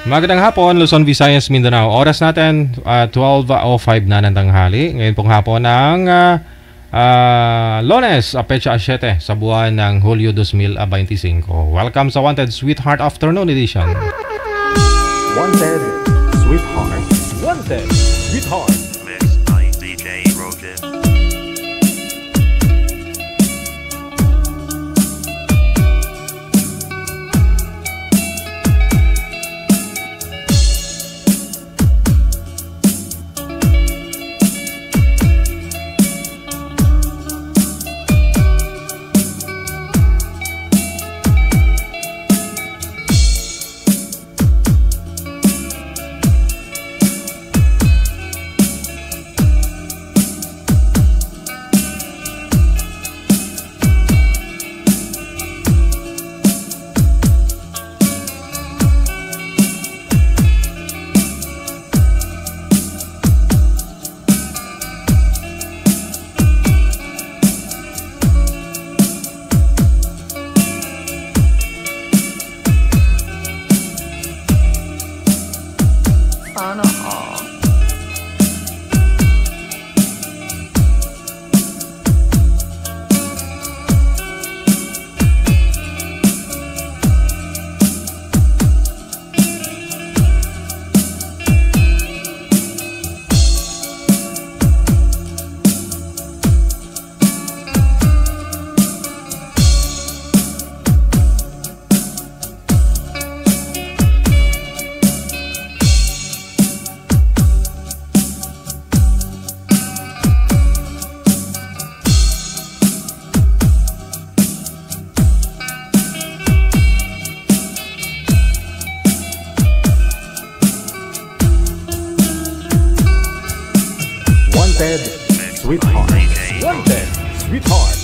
Magandang hapon, Luzon, Visayas, Mindanao. Oras natin 12:05 na ng tanghali. Ngayon pong hapon ng Lunes, Pecha 7 sa buwan ng Hulyo 2025. Welcome sa Wanted Sweetheart Afternoon Edition. Wanted Sweetheart. Wanted Sweetheart. Mixed by DJ Roger. Sweetheart. Wanted Sweetheart.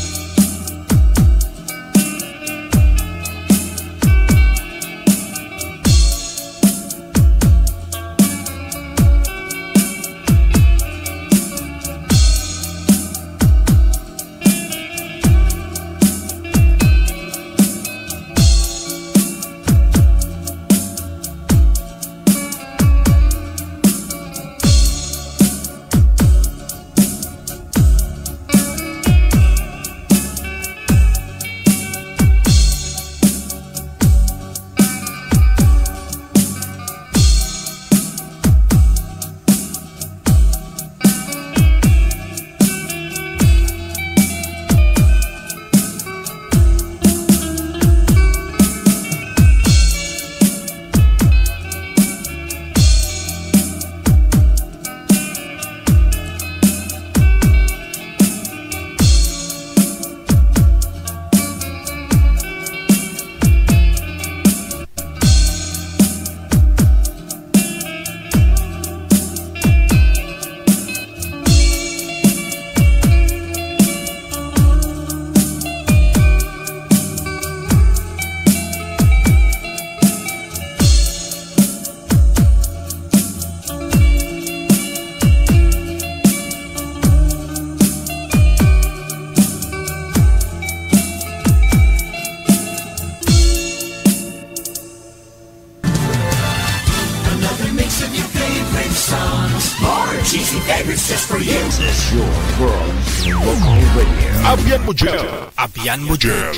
Abian mo dyan.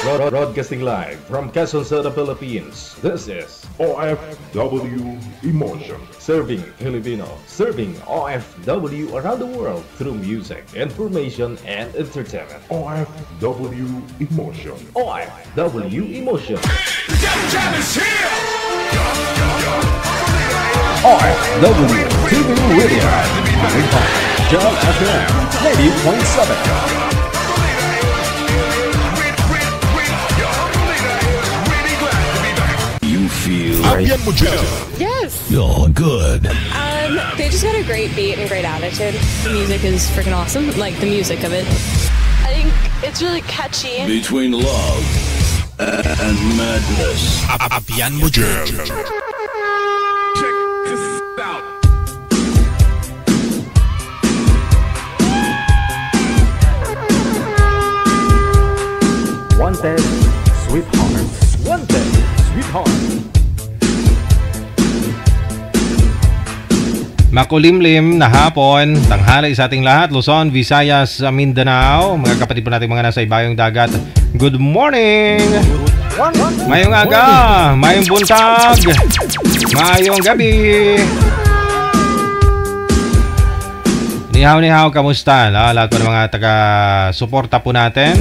Broadcasting live from Quezon City, Philippines. This is OFW Emotion. Serving Filipino, serving OFW around the world through music, information, and entertainment. OFW Emotion. OFW Emotion. OFW TV Radio. John FM 90.7. Abian mo dyan. Yes. You're good. They just got a great beat and great attitude. The music is freaking awesome. Like the music of it. I think it's really catchy. Between love and madness. Abian mo dyan. Makulimlim na hapon, tanghali sa ating lahat, Luzon, Visayas, Mindanao, mga kapatid po natin mga nasa ibayong dagat. Good morning! Mayong aga, mayong buntag, mayong gabi. Nihaw, kamusta? Lahat po ng mga taga-suporta po natin.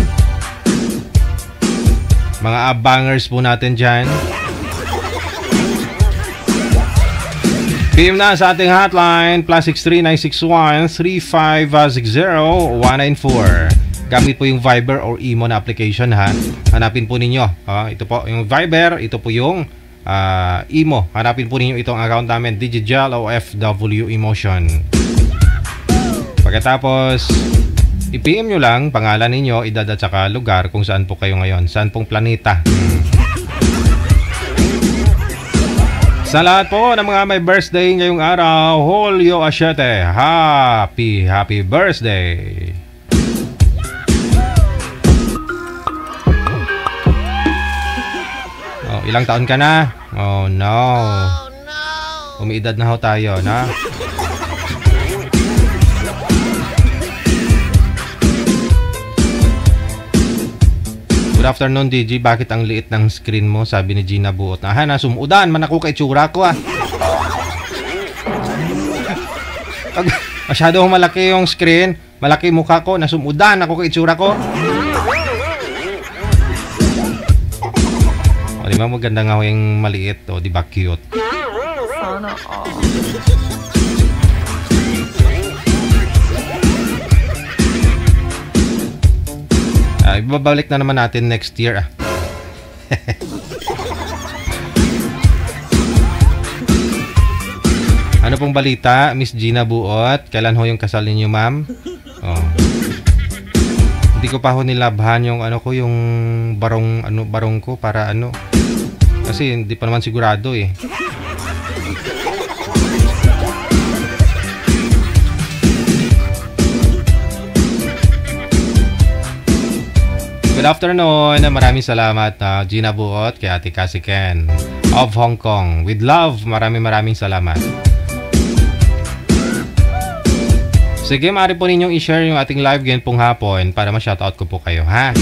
Mga abangers po natin dyan. PM na sa ating hotline, +63 961 3560 194. Gamit po yung Viber or Imo na application ha. Hanapin po ninyo. Ito po yung Viber, ito po yung Imo. Hanapin po ninyo itong account namin, Digijal OFW Emotion. Pagkatapos, i-PM nyo lang pangalan ninyo, edad at saka lugar kung saan po kayo ngayon. Saan pong planeta. Sa lahat po ng mga may birthday ngayong araw, Julio Asyete, happy birthday! Oh, ilang taon ka na? Oh no! Umiidad na ho tayo, na? Good afternoon, DG. Bakit ang liit ng screen mo? Sabi ni Gina Buot. Nasumudan man ako kay tsura ko Masyadong malaki yung screen. Malaki mukha ko. Nasumudan ako kay tsura ko. O, di ba maganda nga yung maliit? O, di ba cute? Sana ibabalik na naman natin next year Ano pong balita, Miss Gina Buot? Kailan ho yung kasal ninyo, ma'am? Oh. Hindi ko pa ho nilabhan yung yung barong ko para kasi hindi pa naman sigurado eh. Good afternoon. Maraming salamat Gina Buot kay Ate Cassie Ken of Hong Kong. With love, maraming salamat. Sige, maaari po ninyong i-share yung ating live ngayon pong hapon para ma-shoutout ko po kayo, ha?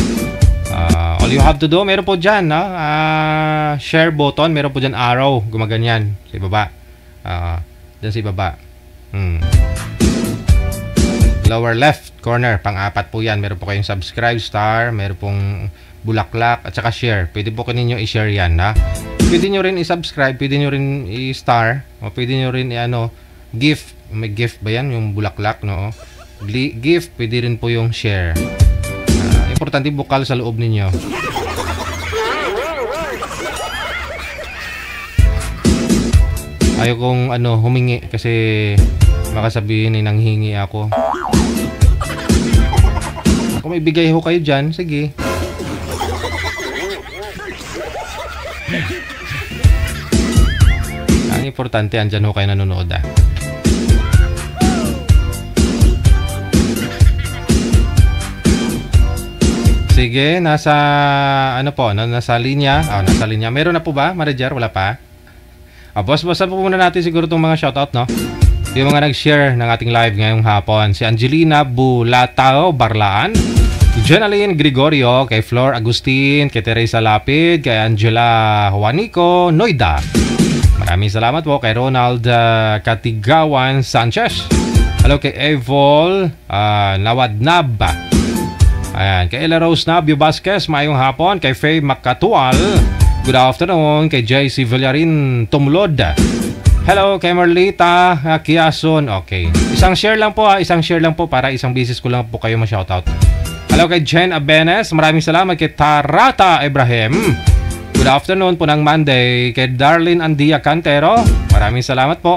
All you have to do, meron po dyan, share button, meron po dyan arrow, gumaganyan sa ibaba. Dyan sa ibaba. Lower left corner, pang-apat po yan. Meron po kayong subscribe, star, meron pong bulaklak, at saka share. Pwede po ninyo i-share yan, ha? Pwede nyo rin i-subscribe, pwede nyo rin i-star, o pwede nyo rin gift. May gift ba yan? Yung bulaklak, no? Gift, pwede rin po yung share. Importante bukal sa loob ninyo. Ayaw kong humingi kasi baka sabihin ay nanghingi ako. Kung may bigay ho kayo dyan, sige. Ang importante, andyan ho kayo nanonood Sige, nasa nasa linya. Nasa linya. Meron na po ba, Marijar? Wala pa? Boss-bossan po muna natin siguro itong mga shoutout, no? Yung mga nag-share ng ating live ngayong hapon. Si Angelina Bulatao Barlaan, Jenaline Gregorio, kay Flor Agustin, kay Teresa Lapid, kay Angela Juanico Noida. Maraming salamat po kay Ronald Katigawan Sanchez. Hello kay Evol Nawadnab. Ayan, kay Ella Rose Nabio Vasquez, mayong hapon. Kay Faye Makatual, good afternoon. Kay JC Villarin Tumlod, hello. Kay Marlita Kiason, okay. Isang share lang po para isang bisis ko lang po kayo ma-shoutout. Hello kay Jen Abenes, maraming salamat. Kay Tarata Ibrahim, good afternoon po ng Monday. Kay Darlene Andia Cantero, maraming salamat po.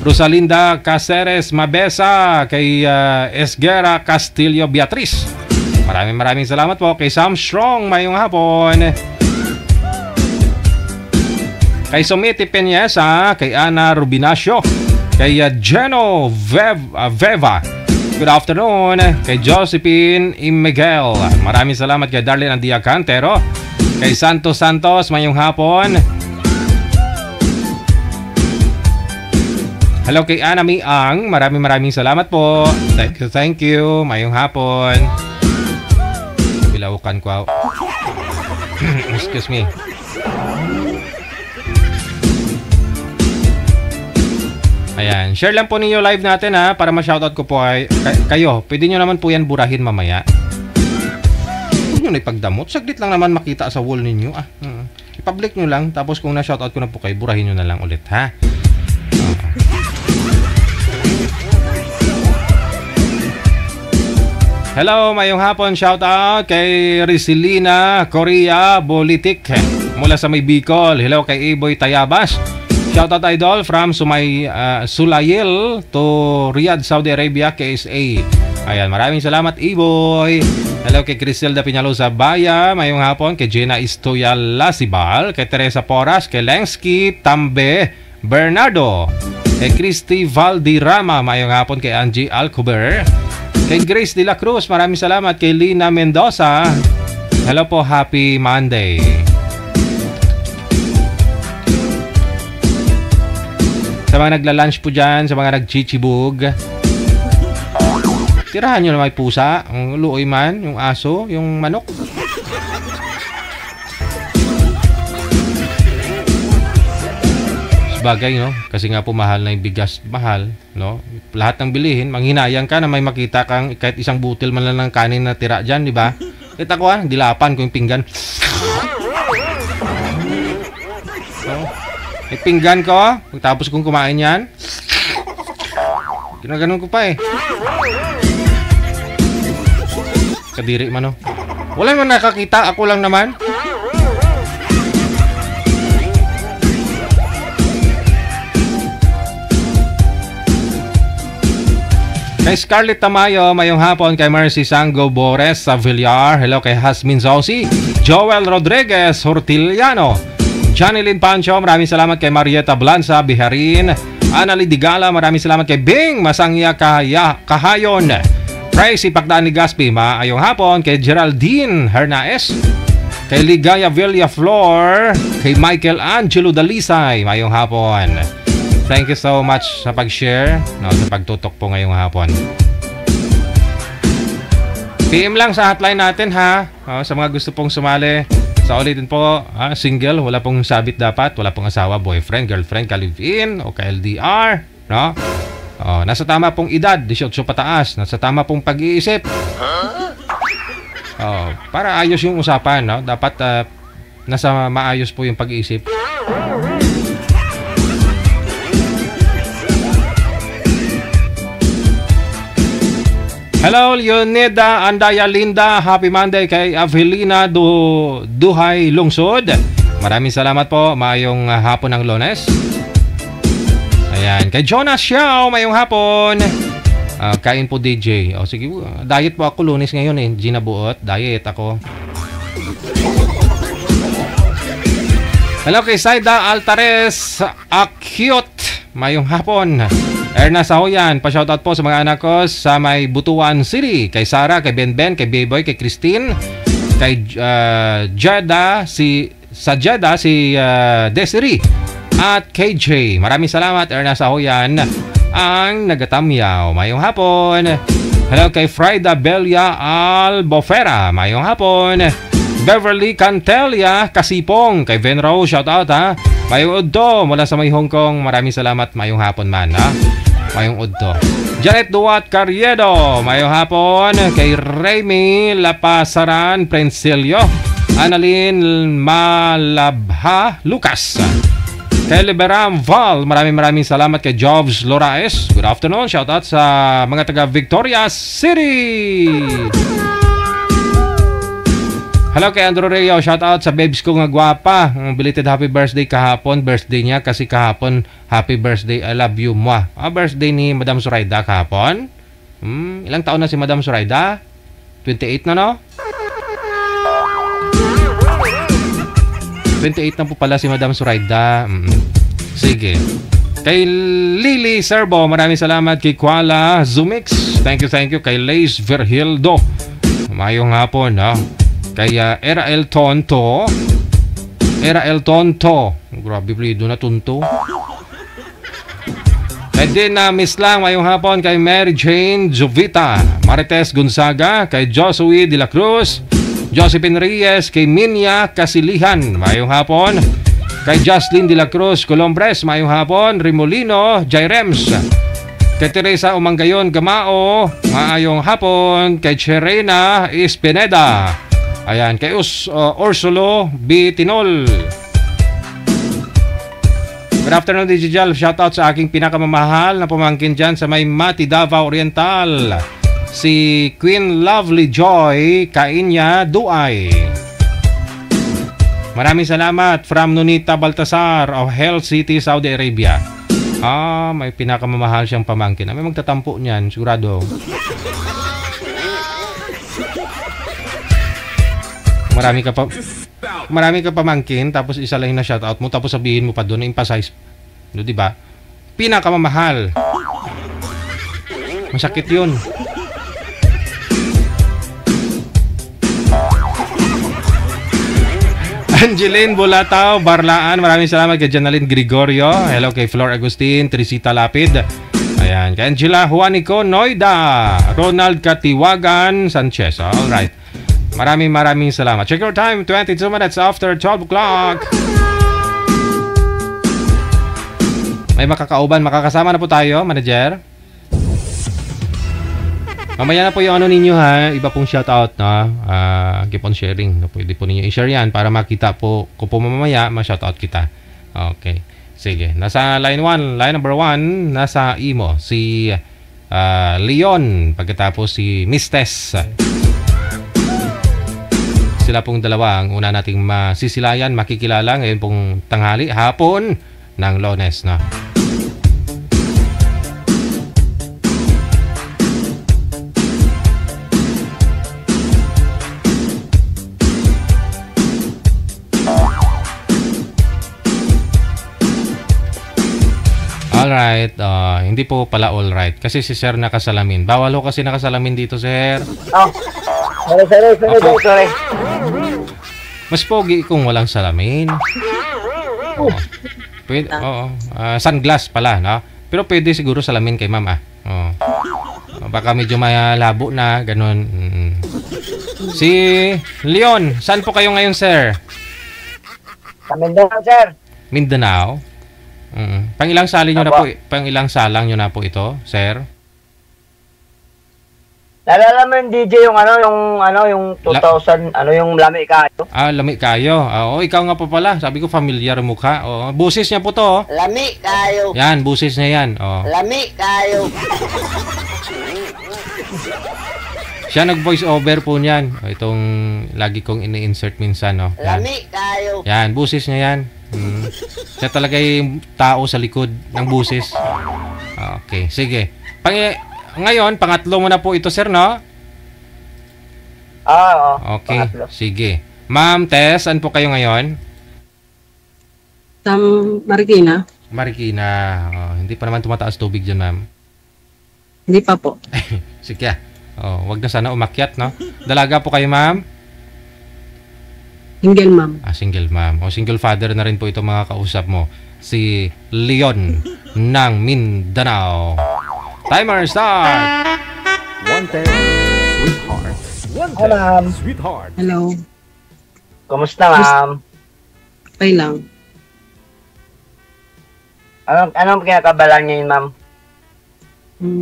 Rosalinda Caceres Mabesa, kay Esguera Castillo Beatriz, maraming salamat po. Kay Sam Strong, mayong hapon. Kay Sumiti Peñesa, kay Ana Rubinacio, kay Geno Veva, good afternoon. Kay Josephine Miguel, maraming salamat. Kay Darlene Andia Cantero, kay Santos, mayong hapon. Hello kay Anami Ang. Maraming salamat po. Thank you. Mayong hapon. Bilaukan ko. Excuse me. Ayan. Share lang po ninyo live natin ha. Para ma-shoutout ko po kayo. Pwede nyo naman po yan burahin mamaya. Huwag nyo na ipagdamot. Saglit lang naman makita sa wall ninyo. I-public nyo lang. Tapos kung na-shoutout ko na po kayo, burahin nyo na lang ulit ha. Hello, mayong hapon. Shoutout kay Rizelina Korea Bolitik mula sa may Bicol. Hello kay Iboy Tayabas. Shoutout idol from Sulayil to Riyadh, Saudi Arabia, KSA. Ayan, maraming salamat Iboy. Hello kay Criselda Piñalosa Baya. Mayong hapon kay Gina Istoya Lasibal, kay Teresa Poras, kay Lensky Tambe Bernardo, kay Christy Valdirama. Mayong hapon kay Angie Alcober, kay Grace De La Cruz, maraming salamat. Kay Lina Mendoza, hello po, happy Monday. Sa mga nagla-lunch po dyan, sa mga nag-chichibug, tirahan nyo na may pusa, yung luoy man, yung aso, yung manok. Bagay, no? Kasi nga po mahal na yung bigas, mahal, no? Lahat ng bilihin, manghinayang ka na may makita kang kahit isang butil man lang ng kanin na tira dyan, di ba? Kita ko dilapan ko yung pinggan. So, may pinggan ko, pagtapos kong kumain yan, ginaganon ko pa eh. Kadiri man, no? Wala naman nakakita, ako lang naman. Kay Scarlett Tamayo, mayong hapon. Kay Mercy Sango Bores sa Villar. Hello kay Hasmin Zausi, Joel Rodriguez Hortiliano, Janilyn Pancho, maraming salamat. Kay Marieta Blanza Biharin, Annalie Digala, maraming salamat. Kay Bing Masangya Kahayon, Tracy Pagdaan ni Gaspi, maayong hapon. Kay Geraldine Hernaes, kay Ligaya Villaflor, kay Michael Angelo Dalisay, maayong hapon. Thank you so much sa pag-share, no, sa pagtutok po ngayong hapon. PM lang sa hotline natin ha, sa mga gusto pong sumali. Sa ulitin po, single, wala pong sabit dapat, wala pong asawa, boyfriend, girlfriend, ka-live-in o ka-LDR, no? Nasa tama pong edad, 18 pataas, nasa tama pong pag-iisip. Para ayos yung usapan, no? Dapat nasa maayos po yung pag-iisip. Hello, Leonida Andaya Linda. Happy Monday kay Avelina Duhay Lungsod. Maraming salamat po. Mayong hapon ng Lunes. Ayan. Kay Jonas Xiao, mayong hapon. Kain po DJ. Sige, diet po ako Lunes ngayon eh. Gina Buot, diet ako. Hello kay Saida Altares Akyot. Mayong hapon. Erna Sahoyan, pa-shoutout po sa mga anak ko sa may Butuan City. Kay Sarah, kay Benben, kay Beboy, kay Christine, kay Jeddah, si Desiree, at KJ. Maraming salamat, Erna Sahoyan, ang nagatamyaw. Mayong hapon. Hello kay Frida Belia Albofera. Mayong hapon. Beverly Cantelia Kasipong, kay Venro, shoutout ha. Mayong Udto mula sa may Hong Kong. Maraming salamat, mayong hapon man ha. Mayong Udto. Janet Duat Carriedo, mayong hapon. Kay Remy Lapasaran Prensilio, Annalyn Malabha Lucas, kay Liberam Val, maraming salamat. Kay Jobs Loraes, good afternoon. Shoutout sa mga taga Victoria City. Hello kay Andrew Reo, shoutout sa babes ko nga gwapa. Belated happy birthday kahapon, birthday niya kasi kahapon. Happy birthday, I love you mo. Birthday ni Madam Suraida kahapon. Ilang taon na si Madam Suraida? 28 na, no? 28 na po pala si Madam Suraida. Sige. Kay Lily Serbo, maraming salamat. Kay Kuala Zumix, thank you. Kay Lace Verhildo, mayong hapon, no? Kay Era El Tonto, grabe plido na tunto. And then miss lang mayong hapon kay Mary Jane Jovita, Marites Gonzaga, kay Josué de la Cruz, Josephine Reyes, kay Minya Kasilihan, mayong hapon. Kay Jocelyn de la Cruz Colombres, mayong hapon. Rimolino Jairems, kay Teresa Umanggayon Gamao, maayong hapon. Kay Cherena Espineda, ayan, kay Ursulo B. Tinol. Good afternoon, DJ Jal. Shoutout sa aking pinakamamahal na pamangkin dyan sa may Mati, Davao Oriental, si Queen Lovely Joy Kainya Duay. Maraming salamat from Nunita Baltasar of Hell City, Saudi Arabia. May pinakamamahal siyang pamangkin. May magtatampo niyan, sigurado. Marami ka pamangkin, tapos isa lang na shoutout mo, tapos sabihin mo pa doon, emphasize. No, di ba? Pinakamamahal. Masakit 'yun. Angeline Bulatao, Barlaan, maraming salamat kay Janaline Gregorio. Hello kay Flor Agustin, Trisita Lapid. Ayan, kay Angela Juanico Noida, Ronald Katiwagan Sanchez. Alright. Maraming salamat. Check your time, 22 minutes after 12 o'clock. May makakasama na po tayo, manager. Mamaya na po yung ano ninyo ha, iba pong shoutout na keep on sharing. Pwede po ninyo i-share yan para makita po ko po mamaya, ma-shoutout kita. Okay, sige. Nasa line 1, line number 1, nasa Imo, si Leon, pagkatapos si Miss Tess. Sila pong dalawa ang una nating masisilayan, makikilala ngayon pong tanghali, hapon ng Lunes, no? Alright, hindi po pala alright. Kasi si Sir nakasalamin. Bawal ho kasi nakasalamin dito, Sir. Sorry. Mas pogi kung walang salamin. Pwede, sunglass pala, no? Pero pwede siguro salamin kay ma'am, baka medyo malabo na, ganun. Si Leon, saan po kayo ngayon, Sir? Sa Mindanao, Sir. Mindanao? Pangilang salang nyo na po ito, Sir? Nalala mo yung DJ yung yung 2000, yung Lami Kayo? Lami Kayo. Ikaw nga pa pala. Sabi ko familiar mukha. Busis niya po to. Lami Kayo. Yan, busis niya yan. Lami Kayo. Siya nag-voice over po niyan. Itong lagi kong ini-insert minsan, no. Lami Kayo. Yan, busis niya yan. Siya talaga yung tao sa likod ng busis. Okay, sige. Ngayon, pangatlo mo na po ito, Sir, no? Okay, pangatlo. Sige. Ma'am Tess, saan po kayo ngayon? Sa Marikina. Marikina. Hindi pa naman tumataas tubig dyan, ma'am. Hindi pa po. Sige. Wag na sana umakyat, no? Dalaga po kayo, ma'am? Single ma'am. Single ma'am. Single father na rin po ito mga kausap mo. Si Leon ng Mindanao. Timer start! Wanted, sweetheart. Wanted, ma'am. sweetheart. Hello. Kumusta, ma'am? Okay lang. Anong kinakabalan niyo yun, ma'am?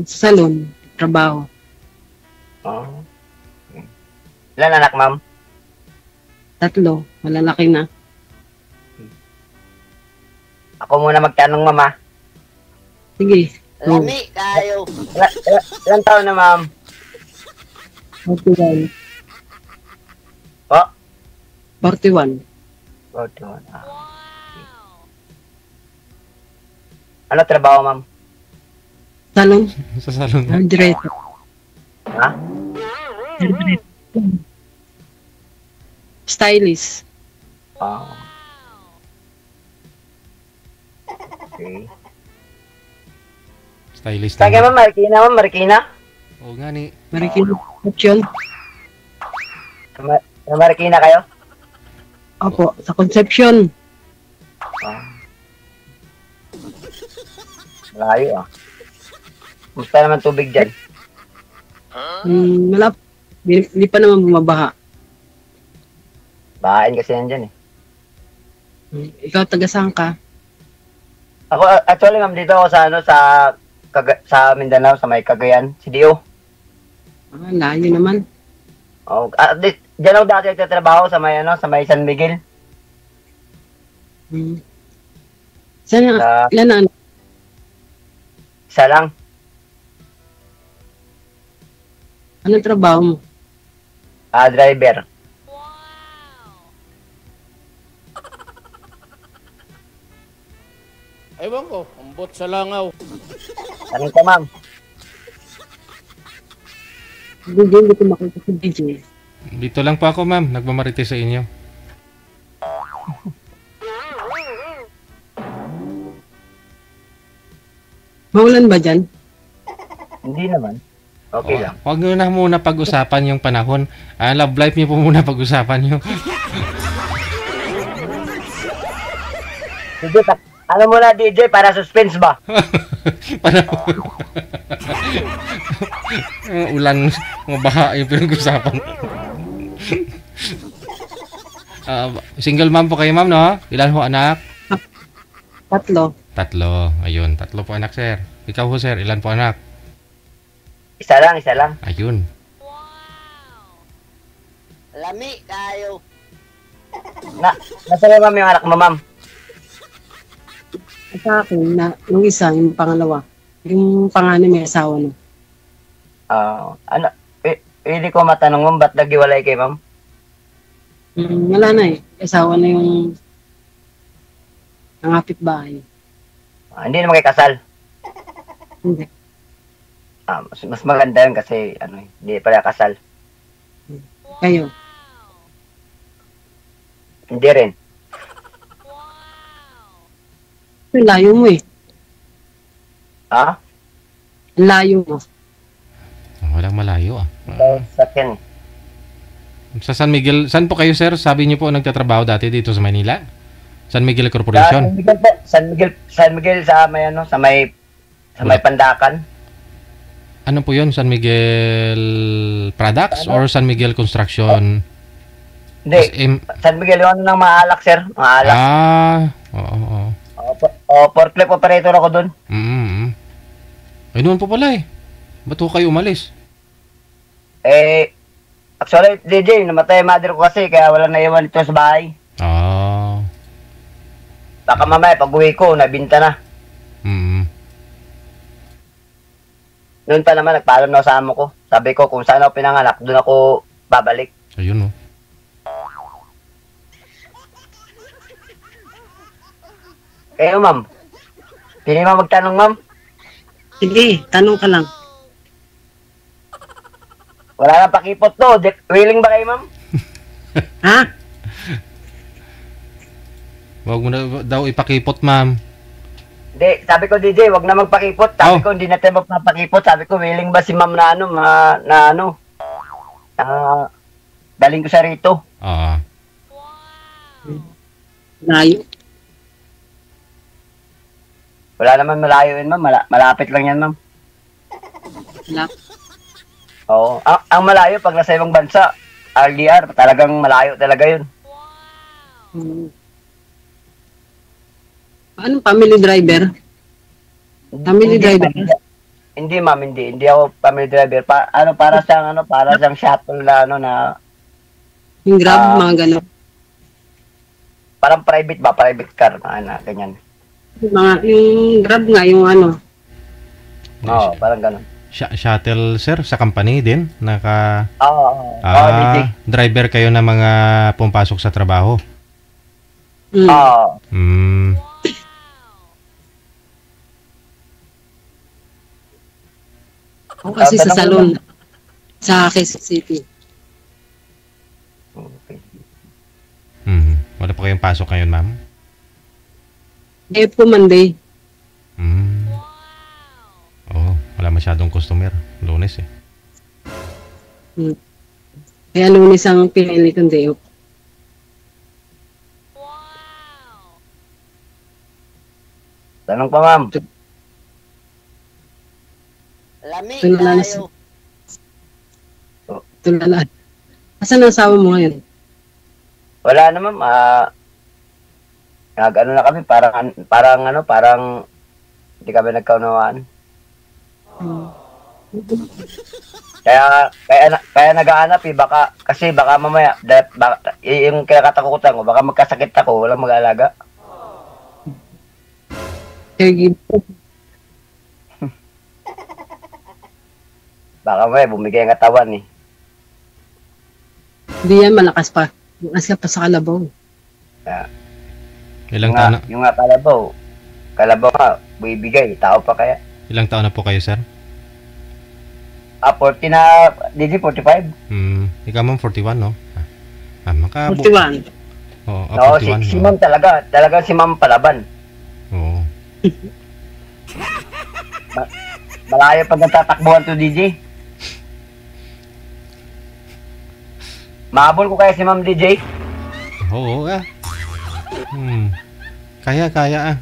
Salon. Trabaho. Ilan anak, ma'am? 3. Malalaki na. Ako muna magtanong, mama. Sige. Lami kayo. Ilan taon na, ma'am? 41. Po? 41. 41. Ano trabaho, ma'am? Salon. Sa salon. Hairdresser. Ha? Stylist. Okay. Stylist. Saan kayo, ma'am? Marikina, ma'am? Marikina? Oo nga ni. Marikina. Option. Sa Marikina kayo? Opo. Sa Concepcion. Malayo, Musta naman tubig dyan? Wala. Hindi pa naman bumabaha. Bahain kasi yan dyan eh. Ikaw, taga saan ka? Ako, actually, ma'am, dito ako sa, ano, sa Mindanao, sa may Cagayan, CDO. Layo naman. Oh, dyan ako dati nagtatrabaho sa may, ano, sa may San Miguel. Saan ilan na ano? Isa lang. Anong trabaho mo? Driver. Ewan ko, ambot sa langaw. Tanong ka, ma'am. Hindi ko makita si DJ. Dito lang po ako, ma'am. Nagmamarite sa inyo. Maulan ba dyan? Hindi naman. Okay lang. Huwag nyo na muna pag-usapan yung panahon. Love life nyo po muna pag-usapan nyo. DJ, ano muna DJ, para suspense ba? Ulan, mga baha yung pinag-usapan. Single mom po kayo, ma'am, no? Ilan ho anak? 3. 3. Ayun, 3 po anak, sir. Ikaw ho, sir, ilan po anak? Isa lang. Ayun. Lami kayo. Nasaan ma'am yung anak mo, ma'am? Sa akin, yung isa, yung pangalawa. Yung panganay may asawa na. Ano, hindi ko matanong mo, ba't naghiwalay kay ma'am? Wala na eh. Asawa na yung nangapit bahay. Hindi naman kayo kasal. Hindi. Mas maganda yun kasi ano, hindi pala kasal. Kayo. Hindi rin. Ang layo mo eh. Ha? Ang layo mo. Walang malayo, Sa akin. Sa San Miguel, saan po kayo, sir? Sabi niyo po nagtatrabaho dati dito sa Manila? San Miguel Corporation? San Miguel sa may ano, sa may Pandakan. Ano po 'yon? San Miguel Products or San Miguel Construction? Hindi. San Miguel yung ano ng maalak, sir. Maalak. Oo. Forklift operator ako doon. Ay, noon po pala eh. Ba't ho kayo umalis? Actually, DJ, namatay yung mother ko kasi, kaya wala na iwan ito sa bahay. Baka mamaya, pag uwi ko, nabinta na. Noon pa naman, nagpaalam na sa amo ko. Sabi ko, kung saan ako pinanganak, doon ako babalik. Ayun, Kayo, ma'am. Pili mo magtanong, ma'am? Sige, tanong ka lang. Wala na pakipot to. Willing ba kayo, ma'am? Ha? Huwag mo na daw ipakipot, ma'am. Hindi, sabi ko, DJ, wag na magpakipot. Sabi ko, hindi na tayo magpapakipot. Sabi ko, willing ba si ma'am na daling ko sa rito. Layo. Wala naman malayo yun, ma'am. Malapit lang yan, ma'am. Oo. Ang malayo, pag nasa ibang bansa, RDR, talagang malayo talaga yun. Anong family driver? Family driver? Hindi, ma'am, hindi. Hindi ako family driver. Para siyang shuttle na Yung Grab, mga gano'n. Parang private car, ganyan. Yung Grab nga, yung ano. Oo, parang gano'n. Shuttle, sir, sa company din? DJ. Driver kayo na mga pumapasok sa trabaho? Oo. Ako kasi sa salon. Sa Quezon City. Okay. Wala pa kayong pasok ngayon, ma'am? Po Monday. Wala masyadong customer. Lunes eh. Kaya Lunes ang pinili kong day off. Tanong pa, ma'am. Lami Tulala kayo. Tulala. Asan ang asawa mo ngayon? Wala na ma'am, nag-ano na kami, parang hindi kami nagkaunawaan. Kaya nag-aanap baka mamaya, yung kinakatakutan ko, baka magkasakit ako, walang mag-aalaga. Caregiver. Baka mamaya, bumigay ang katawan eh. Hindi yan, malakas pa. Malakas ka pa sa kalabaw. Ilang taon na, Yung nga kalabaw nga, bibigay, tao pa kaya. ilang taon na po kayo, sir? 40 na, DJ 45. Ikaw ma'am 41, no? 41. Oo, Oo, 41. si ma'am talaga si ma'am palaban. Oo. Malayo pag nagtatakbuhan to DJ. Mahabol ko kaya si ma'am DJ. Oo, Kaya ah.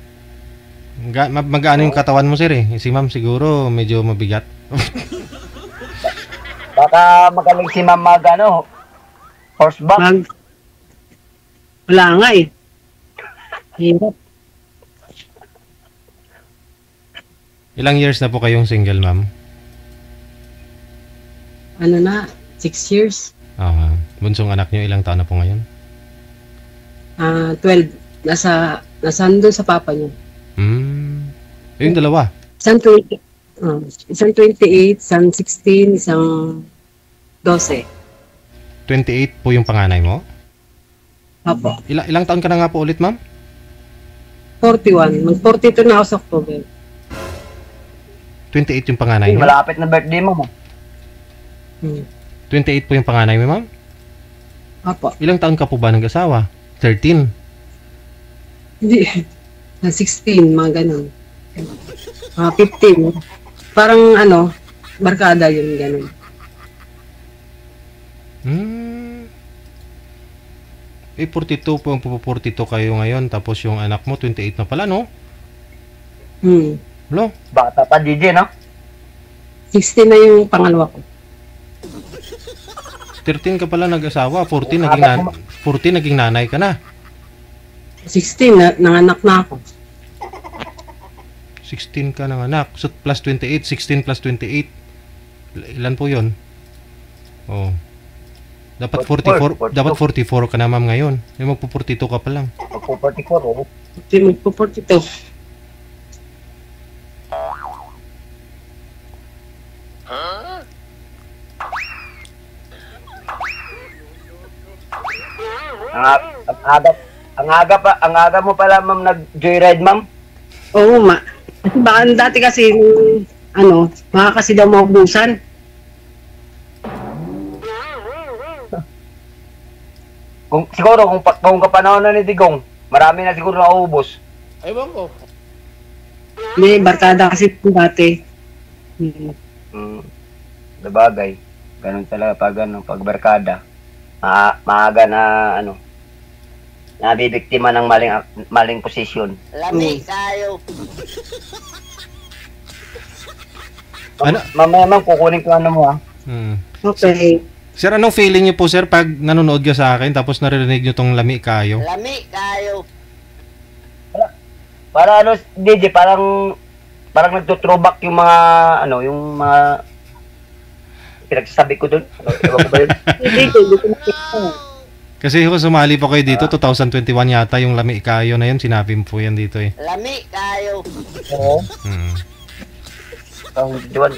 Mag-ano yung katawan mo, sir, eh. Si ma'am siguro medyo mabigat. Baka magaling si ma'am horseback. Wala nga eh. Hirap. Ilang years na po kayong single, ma'am? Ano na, 6 years. Bunsong anak niyo, ilang taon na po ngayon? 12. Nasaan doon sa papa niya. Yung dalawa. Isang 28, isang 16, isang 12. 28 po yung panganay mo? Apo. Ilang taon ka na nga po ulit, ma'am? 41. Mag-42 na ako sa October. 28 yung panganay mo? Malapit na birthday mo. 28 po yung panganay mo, ma'am? Apo. Ilang taon ka po ba nag-asawa? 13? Hindi. 16, mga ganun. 15. Parang barkada yun, ganun. Hmm. 42 po, 42 kayo ngayon, tapos yung anak mo 28 na pala, no? Lo? Bata pa DJ, no? 16 na yung pangalawa ko. 13 ka pala nag-asawa, 14 naging nanay ka na. 16 nanganak na ako. 16 ka ng anak, so plus 28, 16 plus 28. Ilan po 'yon? Oh. Dapat 44, dapat 44 ka na, ma'am, ngayon. May magpo-42 ka pa lang. Magpo-44, oh. Hindi, magpo-42. Ang aga mo pala, ma'am, nag-joyride, ma'am? Oo, kasi baka dati kasi, baka kasi daw maubusan. Kung kapanahon na ni Digong, marami na siguro nauubos. Ewan ko. Hindi, barkada kasi dati. Sabagay. Ganun talaga pag barkada. Maaga na, nabibiktima ng maling posisyon. Lami kayo. Mamaya, ma'am, kukunin ko mo, Okay. Sir, anong feeling niyo po, sir, pag nanonood ka sa akin tapos naririnig niyo tong lami kayo? Lami kayo. Para DJ, parang nagto-throwback yung mga, yung mga pinagsasabi ko doon. Ewan ko ba yun? Kasi kung sumali po kayo dito, 2021 yata yung lami kayo na yun, sinabi mo po yan dito eh. Lami kayo. Oo. Yun,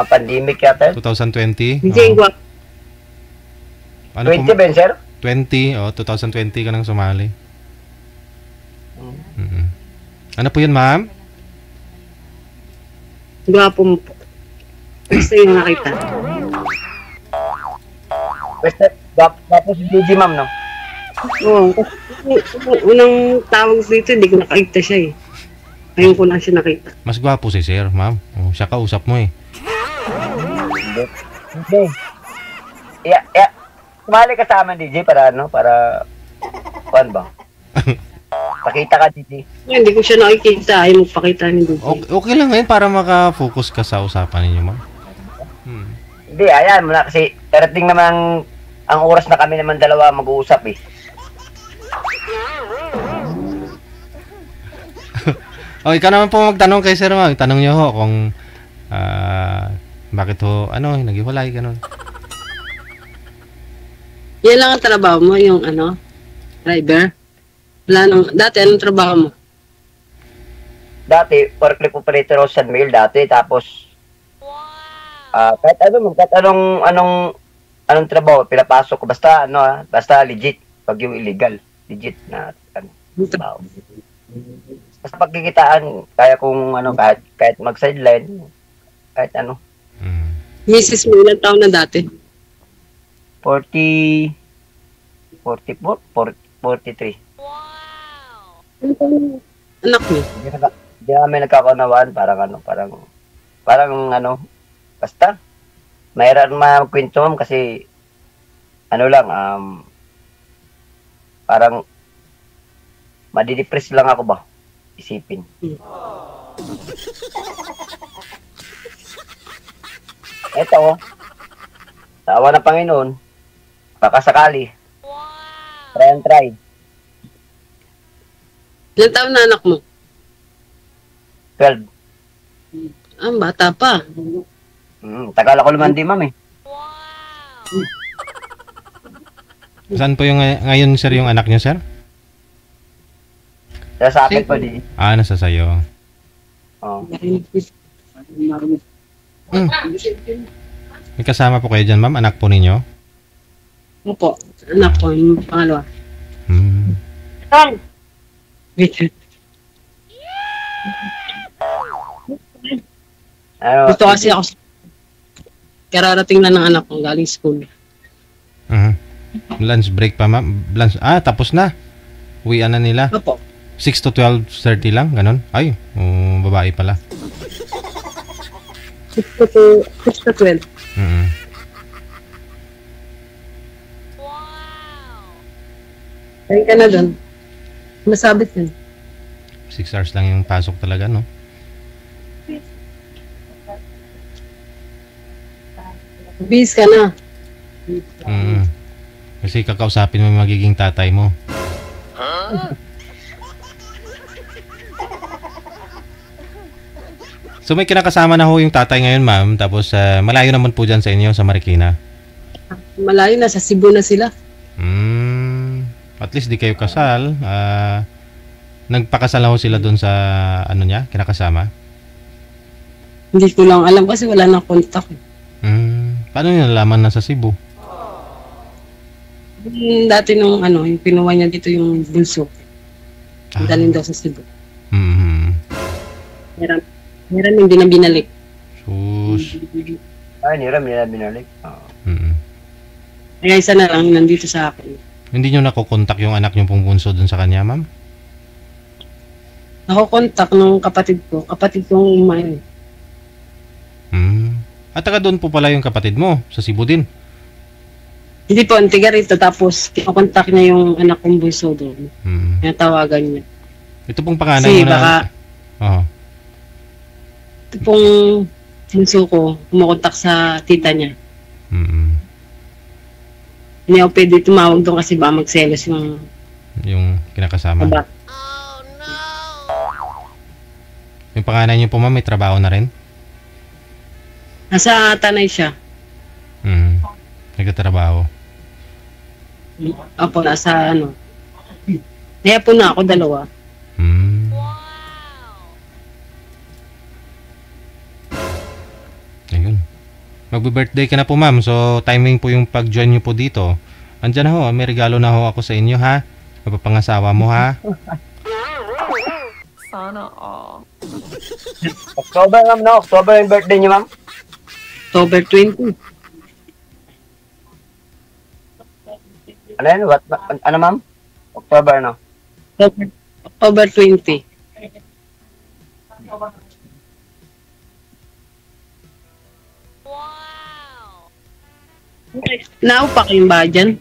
pandemic yata yun. 2020? Hindi, guwap. Ano 20 ba yun, sir? 20, 2020 ka nang sumali. Ano po yun, ma'am? Guwapo mo po. Gusto yung nakita. Tapos si DJ, ma'am, no? Oo. Unang tawag dito, hindi ko nakita siya eh. Ngayon ko lang siya nakita. Mas gwapo si sir, ma'am. Siya kausap mo eh. DJ. Sumali ka sa amin, DJ, para, para, ba? Pakita ka, Didi. Hindi ko siya nakikita. Ayaw magpakita ni DJ. Okay lang ngayon para maka-focus ka sa usapan ninyo, ma'am. Hindi, ayan mo na kasi darating naman ang oras na kami naman dalawa mag-uusap eh. Ikaw naman po magtanong kay Sir, ma'am. Tanong niyo ho kung bakit ho, naghiwalay, ganun. Yan lang ang trabaho mo, yung driver. Dati, anong trabaho mo? Dati, forklift operator ako sa mail dati, tapos kahit anong trabaho, pinapasok ko, basta legit, pag yung illegal, legit na trabaho. Basta pagkikitaan, kaya kung kahit mag-sideline, kahit ano. Mrs. mo, ilang taon na dati? 44, 43. Anak mo? Hindi namin nagkakunawaan, basta, mayroon magkwento ma'am kasi, parang, madidepress lang ako ba, isipin. Eto, sa awa ng Panginoon, baka sakali, try. Ilang taon na anak mo? 12. Bata pa. Tagal ako lumandi, ma'am eh. Saan po yung ngayon, sir, yung anak niyo, sir? Sa akin pa din. Nasa sayo. Oh. May kasama po kayo dyan, ma'am? Anak po ninyo? Opo. Anak ko, yung pangalawa. Wait. Gusto kasi ako. Kararating lang ng anak ko galing school. Lunch break pa, ma'am? Tapos na. Uwian na nila. Opo. 6 to 12:30 lang, ganun? Ay, babae pala. 6 to 12. Ayun ka na doon. Masabit yun. 6 hours lang yung pasok talaga, no? Bis ka na. Kasi kakausapin mo yung magiging tatay mo. So may kinakasama na ho yung tatay ngayon, ma'am. Tapos malayo naman po dyan sa inyo, sa Marikina. Malayo na, sa Cebu na sila. At least di kayo kasal. Nagpakasal na ho sila doon sa kinakasama? Hindi ko lang alam kasi wala nang kontak. Paano nyo nalaman na sa Cebu? Dati nung yung pinuha niya dito yung bunso. Dalhin daw sa Cebu. Meron hindi na binalik. Sus. Meron na binalik. Kaya isa na lang nandito sa akin. Hindi nyo nakokontak yung anak nyo pong bunso dun sa kanya, ma'am? Nakokontak nung kapatid ko. Kapatid kong umayon. At taga doon po pala yung kapatid mo, sa Cebu din? Hindi po, ang tiga rito. Tapos, kinakontak niya yung anak kong bunso doon. Kaya tawagan niya. Ito pong panganay mo na... Ito pong bunso ko, kumakontak sa tita niya. Hindi ako pwede tumawag doon kasi ba magselos yung kinakasama. Aba. Yung panganay niyo po, ma'am, may trabaho na rin? Nasa Tanay siya. Nagtatrabaho. Opo, nasa Kaya po na ako, dalawa. Ayun. Magbe-birthday ka na po, ma'am. So, timing po yung pag-join nyo po dito. Andyan na ho. May regalo na ho ako sa inyo, ha? Mapapangasawa mo, ha? Sana all. October, ma'am, no? October yung birthday niyo, ma'am? October 20. Ano yan? Ano, ma'am? October, no? October 20. Naupa ka yung bahay dyan?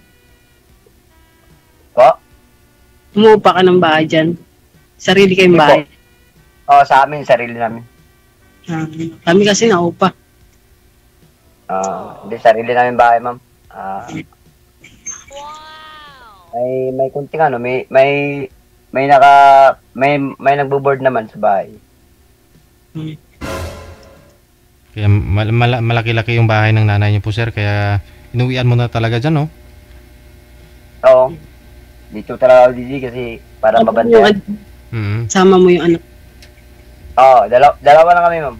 Po? Umupa ka ng bahay dyan? Sarili kayong bahay. Oo, sa amin, sarili namin. Kami kasi naupa. Hindi, sarili namin bahay, ma'am. May kunting ano, may nagbo-board naman sa bahay. Kaya malaki-laki yung bahay ng nanay niyo po, sir. Kaya inuwian mo na talaga dyan, no? Oo. Dito talaga ako, Gigi, kasi para mabantayan. Sama mo yung anak. Oo, dalawa lang kami, ma'am.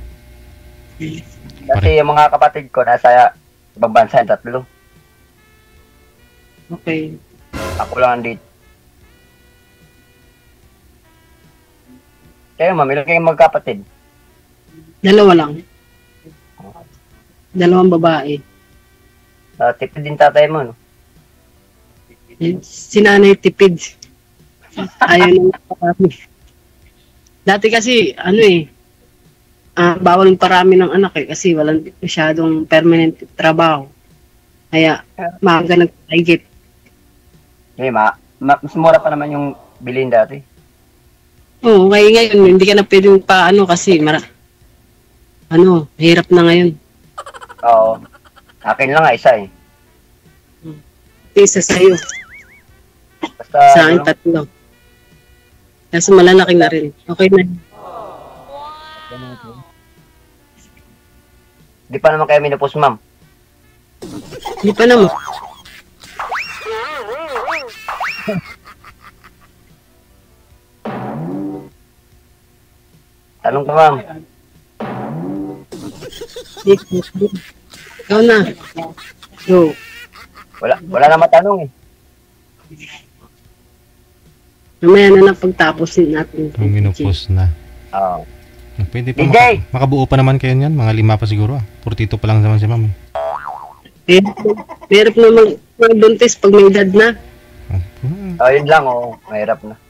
Kasi yung mga kapatid ko nasa ibang bansa yung 3. Okay. Ako lang andito. Kayo, ma'am, ilan kayong magkapatid? 2 lang. 2 babae. Tipid din tatay mo, no? Si nanay tipid. Ayaw na parami. Dati kasi, bawal parami ng anak kasi walang masyadong permanent trabaho. Kaya, maaga nag-target. Mas mura pa naman yung bilhin dati. Oo, ngayon, hindi ka na pwedeng kasi hirap na ngayon. Oo. Akin lang nga isa eh. Isa sa'yo. Basta, sa akin 3. Kasi malalaki na rin. Okay na. Di pa naman kayo minupos, ma'am. Hindi pa naman. Tanong ko, ma'am. Ikaw na. Go. Wala na matanong eh. Mamaya na lang pagtapos natin. Kung minupos na. Oo. Pwede pa DJ! makabuo pa naman kayo niyan. Mga 5 pa siguro. 42 pa lang naman si ma'am. Mahirap na magbuntis pag may edad na. Yun lang, mahirap na.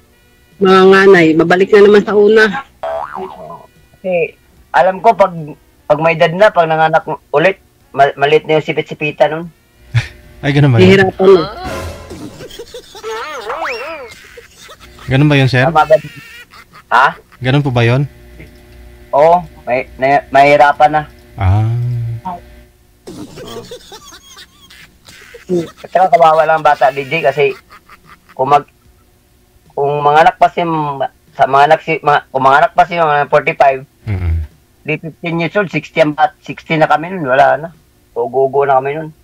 Mga nganay, babalik na naman sa una. Kasi, alam ko, pag may edad na, pag nanganak ulit, maliit na yung sipit-sipitan nun. Ay, ganun ba yun? Hihirapan na. Ganun ba yun, sir? Ha? Ganun po ba yun? Oo, mahirapan na. Kasi kawawa lang ang bata, DJ, kasi kung manganak pa si kung manganak pa si mga 45, di 15 years old, 60 na kami nun, wala na. Ugo-ugo na kami nun.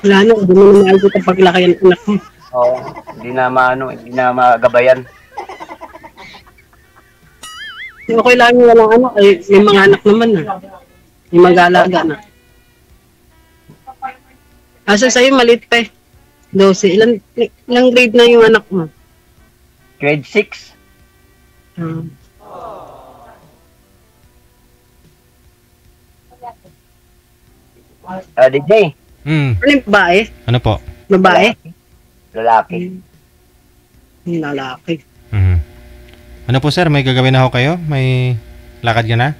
Wala na, hindi mo na maayos ang paglaki ng anak mo. Oo, hindi na magabayan. Okay lang yung walang anak, yung mga anak naman na. Yung mag-aalaga na. Asa sa'yo, maliit pa eh. 12. Ilang grade na yung anak mo? Grade 6. DJ. Ano yung babae? Ano po? Babae? Lalaki. Lalaki. Ano po, sir? May gagawin na ako kayo? May lakad ka na?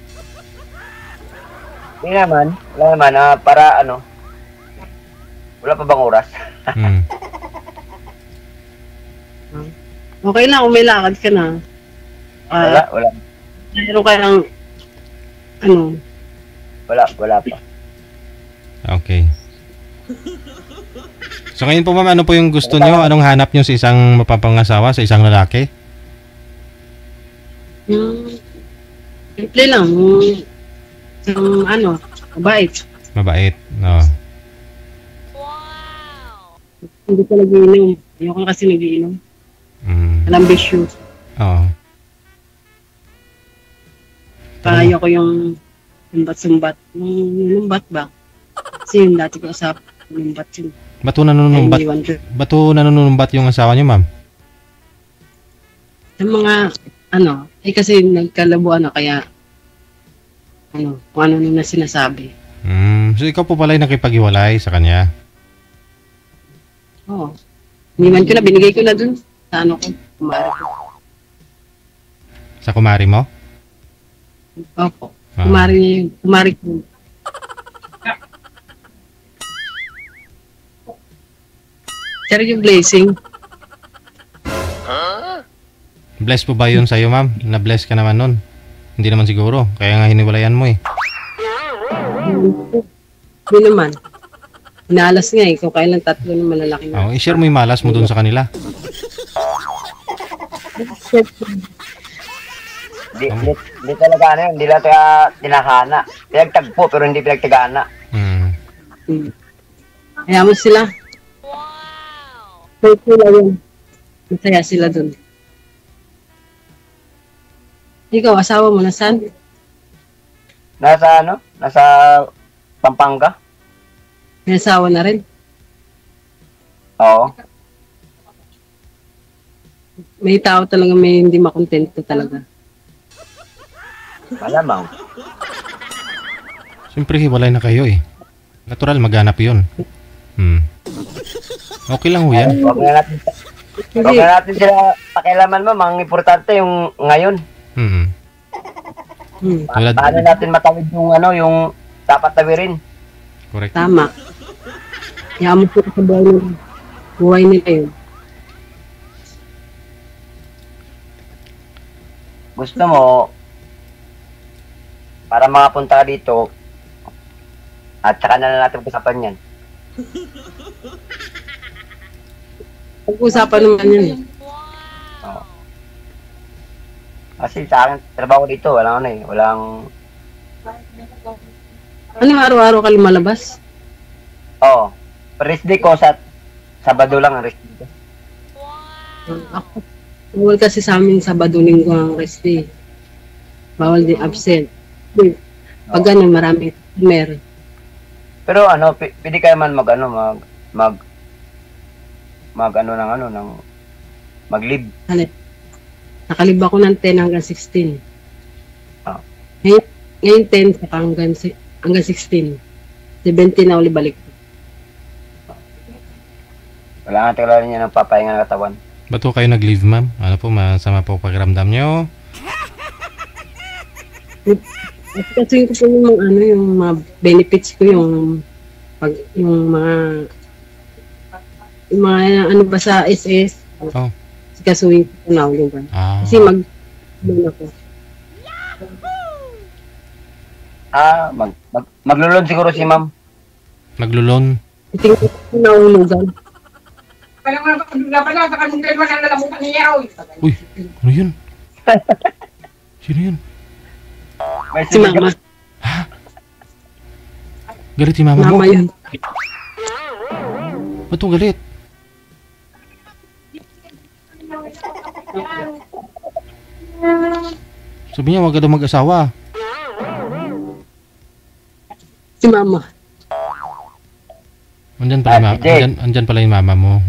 Hindi naman. Wala naman. Para ano. Wala pa bang oras? Okay lang, kung may lakad ka na. Wala. Mayroon ka ng Wala pa. Okay. So ngayon po, ma'am, ano po yung gusto nyo? Anong hanap nyo sa isang mapapangasawa, sa isang lalaki? Simple lang. Mabait. Mabait, no. Hindi ka nag-iinom. Ayoko kasi nag-iinom. Ambitious. Oo. Kaya ko yung sumbat-sumbat. Lumbat ba? Kasi yung dati ko usap, lumbat yun. Bato nanunumbat yung asawa niyo, ma'am? Yung mga, kasi nagkalabuan na kaya, kung ano na sinasabi. So ikaw po pala yung nakipag-iwalay sa kanya? Oo. Iniwan ko na, binigay ko na dun sa kumari ko. Sa kumari mo? Opo. Kumari niya yun. Kumari ko. Pero yung blessing. Bless po ba yun sa'yo, ma'am? Na-bless ka naman nun? Hindi naman siguro. Kaya nga hiniwalayan mo eh. Hindi naman. Inalas nga eh. Kung kailan 3 na malalaki na. Oh, i-share mo yung malas mo dun sa kanila. Hindi talaga ano yun. Hindi lang talaga tinakana. Pinagtagpo pero hindi pinagtagana. Kaya mo sila. Wow! Sila yun. Masaya sila dun. Ikaw, asawa mo, nasaan? Nasa ano? Nasa Pampanga? May asawa na rin. Oo. May tao talaga may hindi makontento talaga. Malamang. Siyempre, hiwalay na kayo eh. Natural, maghanap yun. Okay lang ho yan. Huwag na natin sila pakialaman mo. Ang importante yung ngayon. Paano natin matawid yung ano, yung dapat tawirin. Correct. Tama. Kaya mo po sa buhay nila yun. Gusto mo, para makapunta ka dito, at saka na natin usapan yan. Pag-usapan naman yun eh. Oo. Kasi sa akin, trabaho dito, walang ano eh, walang... Ano, araw-araw ka lumalabas? Oo. Rest day ko sa Sabado lang ang rest day ko. Ako, bawal kasi sa amin Sabado, Linggo ang rest day. Bawal din absent. Pag ganun, maraming meron. Pero ano, pwede kayo man mag leave. Nakalib ako ng 10 hanggang 16. Ah. Ngayon 10 saka hanggang 16. 17 na uli balik. Wala nga talaga niya ng papahinga ng katawan. Ba't po kayo nag-leave, ma'am? Ano po, masama po pakiramdam nyo? Kasi ko po yung ano, yung mga benefits ko, yung mga ano ba sa SS. Oh. Kasuhin ko na ulit ba? Kasi ako. Maglulon siguro si ma'am. Maglulon? Tingin ko na ulugan. Uy, ano yun? Sino yun? Si mama. Ha? Galit si mama mo? Mama yun. Ba't mo galit? Sabi niya, wag ka daw mag-asawa. Si mama. Andyan pala yung mama mo.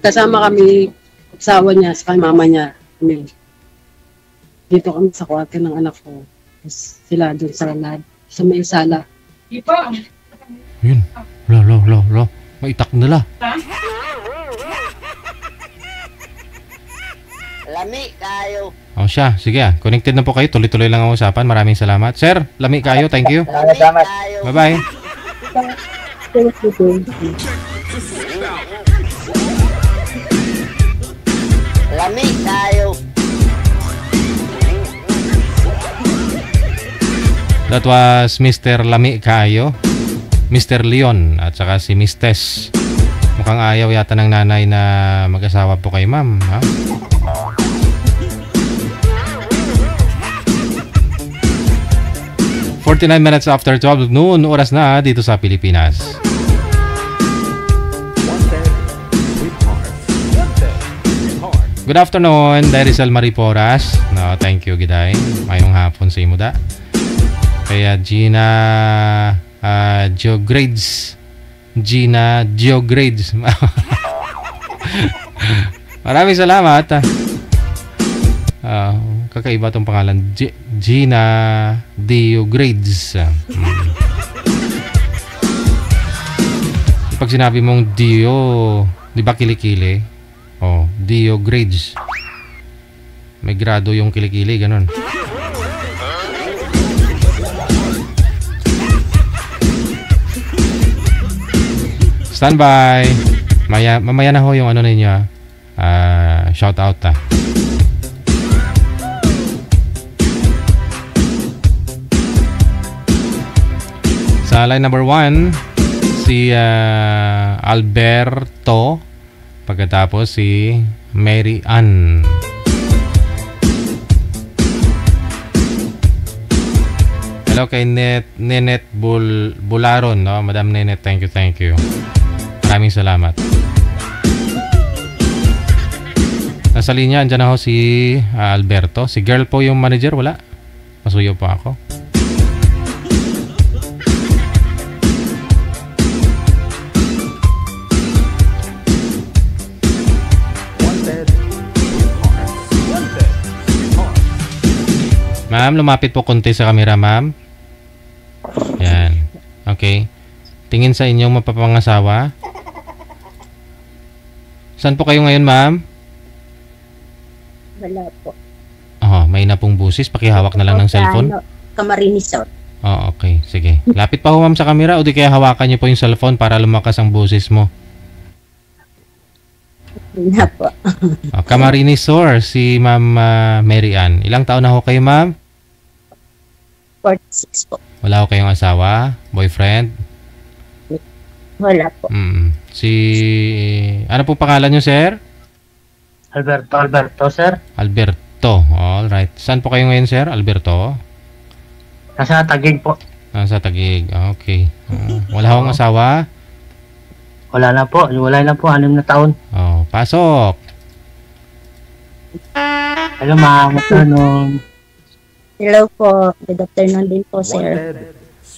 Kasama kami, asawa niya, sa mama niya. Dito kami sa kwarto ng anak ko. Tapos sila doon sa may sala. Yun. Lo. Maitak nila. Lami kayo. O siya, sige connected na po kayo. Tuloy-tuloy lang ang usapan. Maraming salamat. Sir, lami kayo. Thank you. Salamat. Bye-bye. Lami kayo. That was Mr. Lami Kayo, Mr. Leon, at saka si Miss Tess. Mukhang ayaw yata ng nanay na mag-asawa po kay ma'am, ha? ...49 minutes after 12 noon, oras na dito sa Pilipinas. Good afternoon, Darisal Mariporas. No, thank you, Giday. Mayong hapon sa imuda. Kaya Gina Geogrades. Gina Geogrades. Maraming salamat. Kakaiba tong pangalan. Gina Geogrades. Pag sinabi mong Dio, di ba kilikili? Oh, Geogrades. May grado yung kilikili, ganun. Standby. Mamaya na ho yung ano ninyo. shout out ah. Sa line number 1, si Alberto. Pagkatapos si Mary Ann. Hello kay Nenet Bularon, no? Madam Nenet, thank you. Maraming salamat. Nasa linya, andyan ako si Alberto. Si girl po yung manager, wala? Masuyo po ako. Ma'am, lumapit po konti sa camera, ma'am. Yan. Okay. Tingin sa inyong mapapangasawa. Saan po kayo ngayon, ma'am? Wala po. May na pong busis. Pakihawak na lang ng cellphone. Camarinesor. Okay. Sige. Lapit pa ho, ma'am, sa camera o di kaya hawakan niyo po yung cellphone para lumakas ang busis mo. Wala po. Camarinesor, si Ma'am Mary Ann. Ilang taon na ho kayo, ma'am? 46 po. Wala ho kayong asawa? Boyfriend? Wala po. Ano po pangalan niyo, sir? Alberto, sir. Alberto. Alright. Saan po kayo ngayon, sir? Alberto? Nasa Taguig po. Nasa Taguig. Okay. Wala akong asawa? Wala na po. 6 na taon. Pasok. Hello, ma'am. Afternoon. Hello po. Good afternoon din po, sir.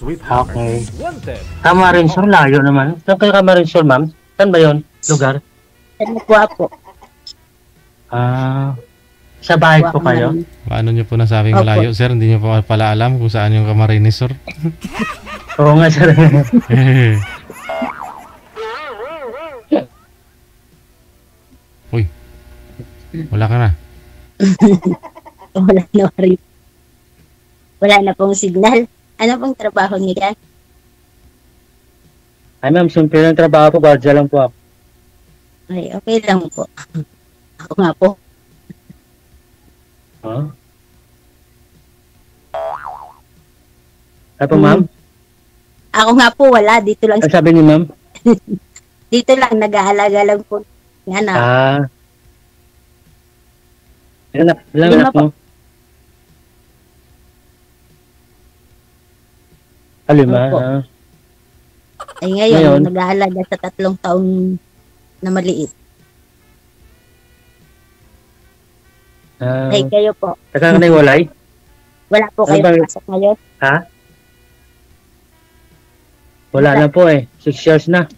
Okay. Camarinesor, layo naman. Saan kayo Camarinesor, ma'am? Saan ba yun? Lugar? Ano po? Sa bahay po kayo? Paano nyo po nasabing malayo, sir? Hindi nyo po pala alam kung saan yung Camarinesor. Oo nga, sir. Uy. Wala ka na. Wala na rin. Wala na pong signal. Ano pong trabaho niya? Ay, ma'am, simple lang trabaho po. Guardia lang po ako. Ay, okay lang po. Ako nga po. Ano po, ma'am? Ako nga po, wala. Dito lang. Ano sabi ni ma'am? Dito lang, nag-aalaga lang po. Yan Ilang anak mo? 5. Ay ngayon, nag-aalaga sa 3 taon na maliit. Ay kayo po. Taga ka na walay? Wala po kayo pasok ngayon? Ha? Wala na po 6 years na.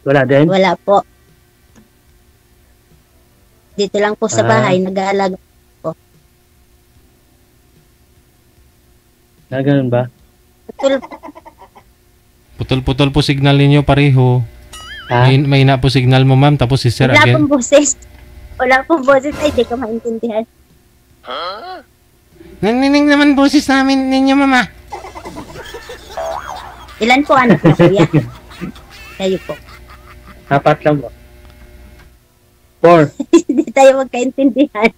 Wala din? Wala po. Dito lang po sa bahay, nag-aalaga po. Ganun ba? Putol-putol po signal ninyo pareho. May na po signal mo, ma'am. Tapos si sir Wala again. Wala pong boses. Ay, di ko maintindihan. Naninig naman boses namin ninyo, mama. Ilan po anak na kuya? Kayo po. 4 lang po. 4. Hindi tayo magkaintindihan.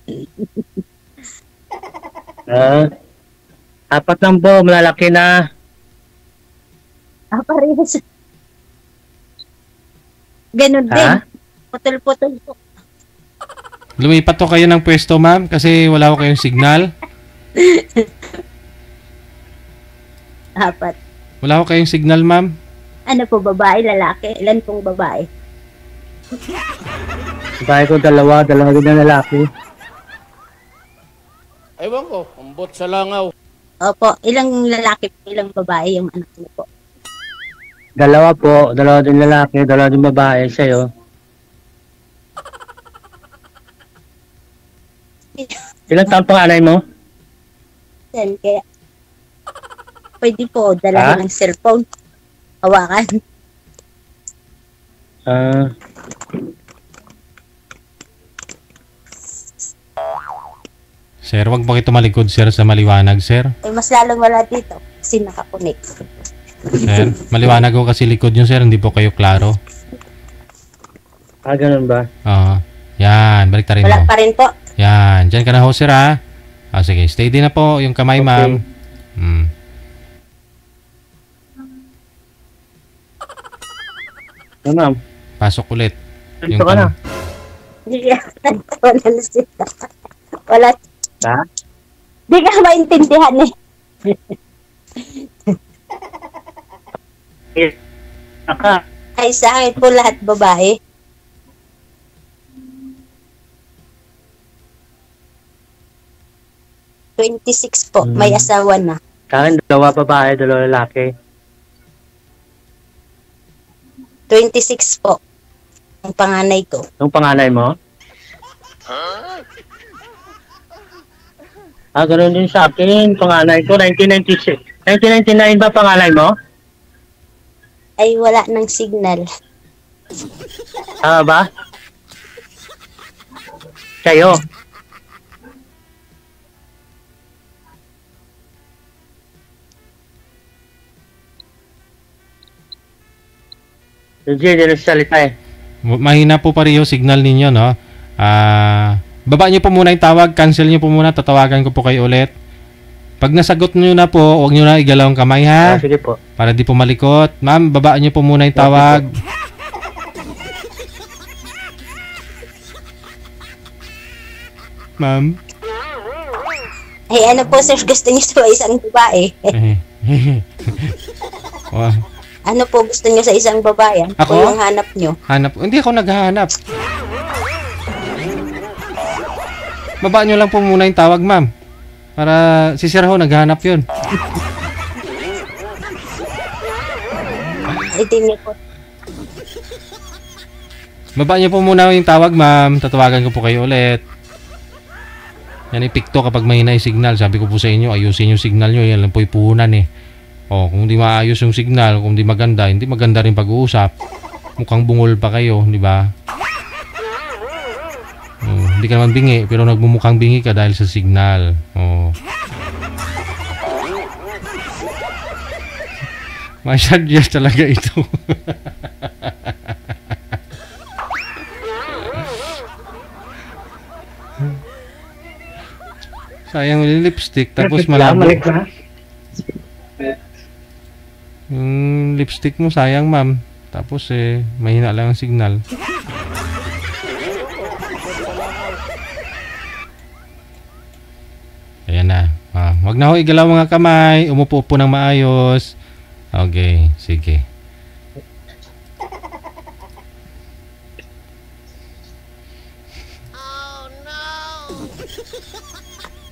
4 lang po, malalaki na. Parehas. Ganun din. Putol-putol po. Lumipat to kayo ng pwesto, ma'am, kasi wala ko kayong signal. 4. Wala ko kayong signal, ma'am. Ano po, babae, lalaki? Ilan pong babae? Babae ko 2 din na lalaki. Ewan ko, umbot sa langaw. Opo, ilang lalaki po, ilang babae yung anak niyo po? 2 po, 2 din lalaki, 2 din babae sa'yo. Ilang taon panganay mo? 10, kaya pwede po, dala ng cellphone. Hawakan. Sir, wag po kayo tumalikod, sir, sa maliwanag, sir. Ay, mas lalong wala dito kasi nakakunik. Sir, maliwanag ko kasi likod nyo, sir. Hindi po kayo klaro. Ganun ba? Oo. Yan, balik rin Wala mo. pa rin po. Yan, dyan ka na ho, sir, ha? Sige, steady na po yung kamay, Okay. ma'am. Ma'am. Pasok ulit. Dito ka na. Hindi ka wala na sila. Wala. Ha? Hindi ka maintindihan eh. Aka. Ay, sa akin po lahat babae. $26 po. May asawa na. Sa akin, 2 babae, 2 lalaki. 26 po. Ang panganay ko. Yung panganay mo? Ganun din sa akin. Panganay ko, 1996. 1999 ba panganay mo? Ay, wala ng signal. Tama ba? Kayo. Hindi nagsalita eh. Mahina po pareho signal ninyo, no? Baba nyo po muna yung tawag, cancel nyo po muna, tatawagan ko po kayo ulit. Pag nasagot nyo na po, huwag nyo na igalaw ang kamay, ha? Sige po. Para di po malikot. Ma'am, babaan nyo po muna yung tawag. Ma'am? Ay, ano po sir, gusto niyo sa isang babae? Wow. Ano po gusto niyo sa isang babae? Ano Ako? po yung hanap niyo? Hanap? Hindi ako naghahanap. Babaan nyo lang po muna yung tawag, ma'am. Para si Sir Ho, naghahanap yun. Ito niyo po. Babaan nyo po muna yung tawag, ma'am. Tatawagan ko po kayo ulit. Yan ipikto kapag mahina yung signal. Sabi ko po sa inyo, ayusin yung signal nyo. Yan lang po yung puhunan eh. Kung di maayos yung signal, kung di maganda, hindi maganda rin pag-uusap. Mukhang bungol pa kayo, di ba? Hindi ka naman bingi, pero nagmumukhang bingi ka dahil sa signal. Masyadya talaga ito. Sayang yung lipstick, tapos malabo. Yung lipstick mo, sayang, ma'am. Tapos mahina lang ang signal. Ayan na. Wag na ho igalaw mga kamay. Umupo po ng maayos. Okay, sige. Oh no!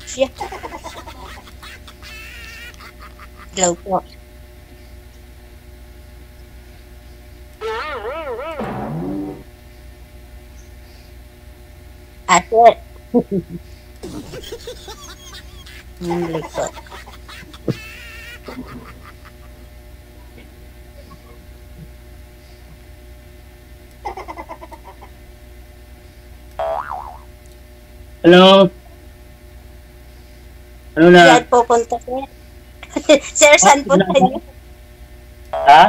Siya. Hello po. Ate. Ang likod. Hello? Ano na? Saan pupunta sir? Sir, saan punta niyo? Ha?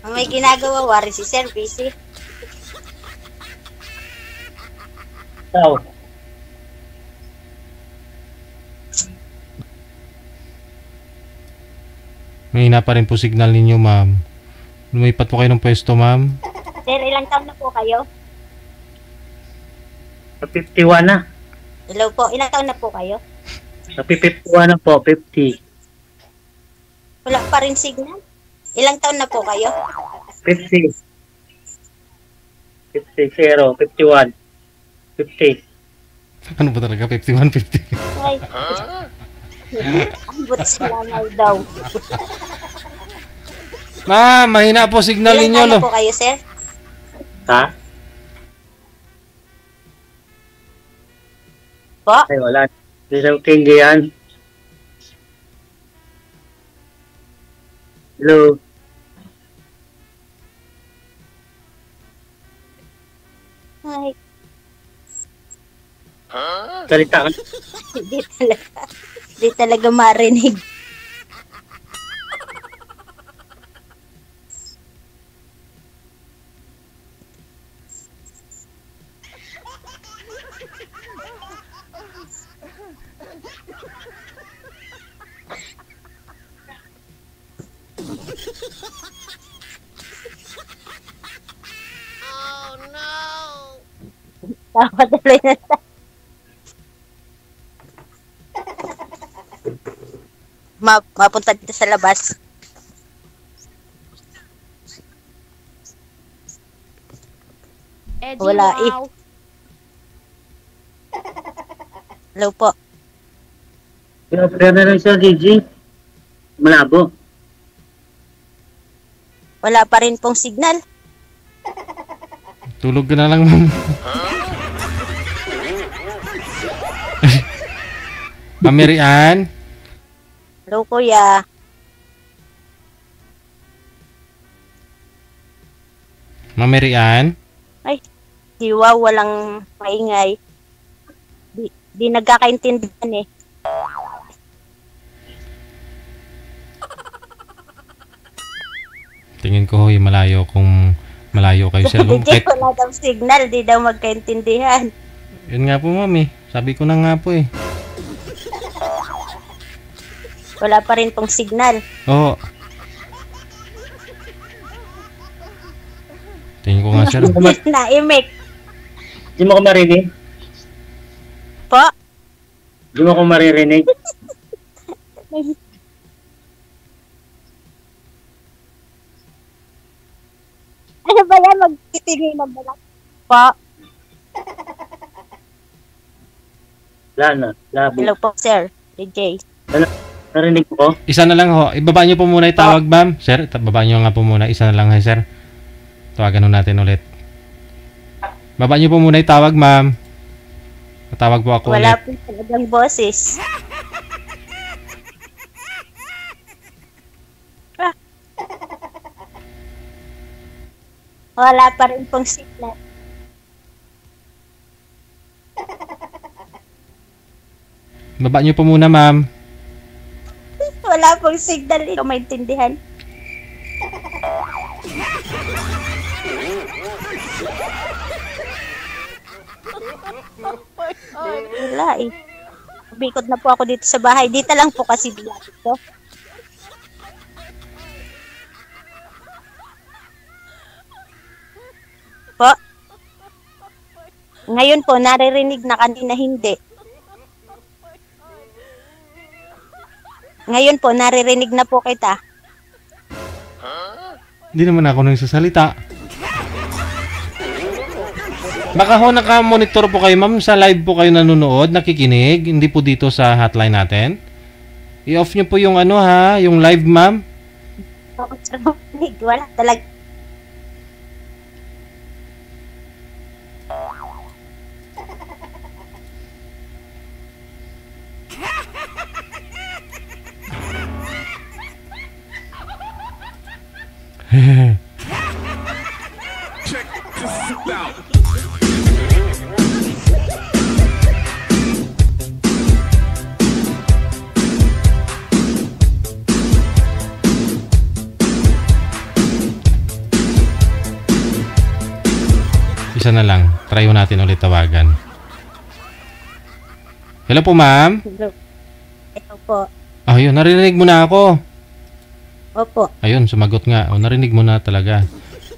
May ginagawa, wari si Sir, busy. Ikaw? Mahina pa rin po signal ninyo, ma'am. Lumipat po kayo ng pwesto, ma'am. Sir, ilang taon na po kayo? 51 na. Hello po, ilang taon na po kayo? 51 na po, 50. Wala pa rin signal? Ilang taon na po kayo? 50. 50, 0, 51. 50. Ano ba talaga? 51, 50? Ay. Ambot sila nga daw. Ma'am, mahina po signal Ilang ninyo, taon no? na po kayo, sir? Ha? Po? Ay, wala. Hindi sa tinggi yan. Hello? Ay, Salita ka. hindi talaga. Di talaga marinig. Tawa tuloy na tayo. Mapunta dito sa labas. Wala eh. Hello po. Kaya na lang siya, Gigi. Malabo. Wala pa rin pong signal. Tulog ka na lang, ma'am. Ma'am Ann? Hello, kuya. Ma'am Ann? Ay, diwa, walang maingay. Di nagkakaintindihan eh. Tingin ko, hoy, malayo kayo sir. Hindi wala daw signal, di daw magkaintindihan. Yun nga po, ma'am eh. Sabi ko na nga po eh. Wala pa rin pong signal. Oo. Tingin ko nga sir. Naimik. Hindi mo ko marinig? Po? Hindi mo ko maririnig? Ano ba yan? Magtitigil na ba lang? Po? Wala na. Labo. Hello po, sir. DJ. Narinig ko? Isa na lang ho. Ibaba niyo po muna yung tawag, ma'am. Sir, baba niyo nga po muna. Isa na lang, sir. Tawagan natin ulit. Baba niyo po muna yung tawag, ma'am. Tatawag po ako Wala ulit. po talagang boses. Wala pa rin pong signal. Baba niyo po muna, ma'am. Wala pong signal. Hindi ko maintindihan. Wala eh. Bikod na po ako dito sa bahay. Dito lang po kasi dito. Po. Ngayon po, naririnig na kanina hindi. Ngayon po, naririnig na po kita. Hindi naman ako nagsasalita. Baka ho naka-monitor po kayo, ma'am. Sa live po kayo nanonood, nakikinig. Hindi po dito sa hotline natin. I-off nyo po yung ano ha, yung live, ma'am. Wala talaga. Isa na lang. Try ho natin ulit tawagan. Hello po, ma'am. Ito po. Ayun, narinig mo na ako. Opo. Ayun, sumagot nga. O, narinig mo na talaga.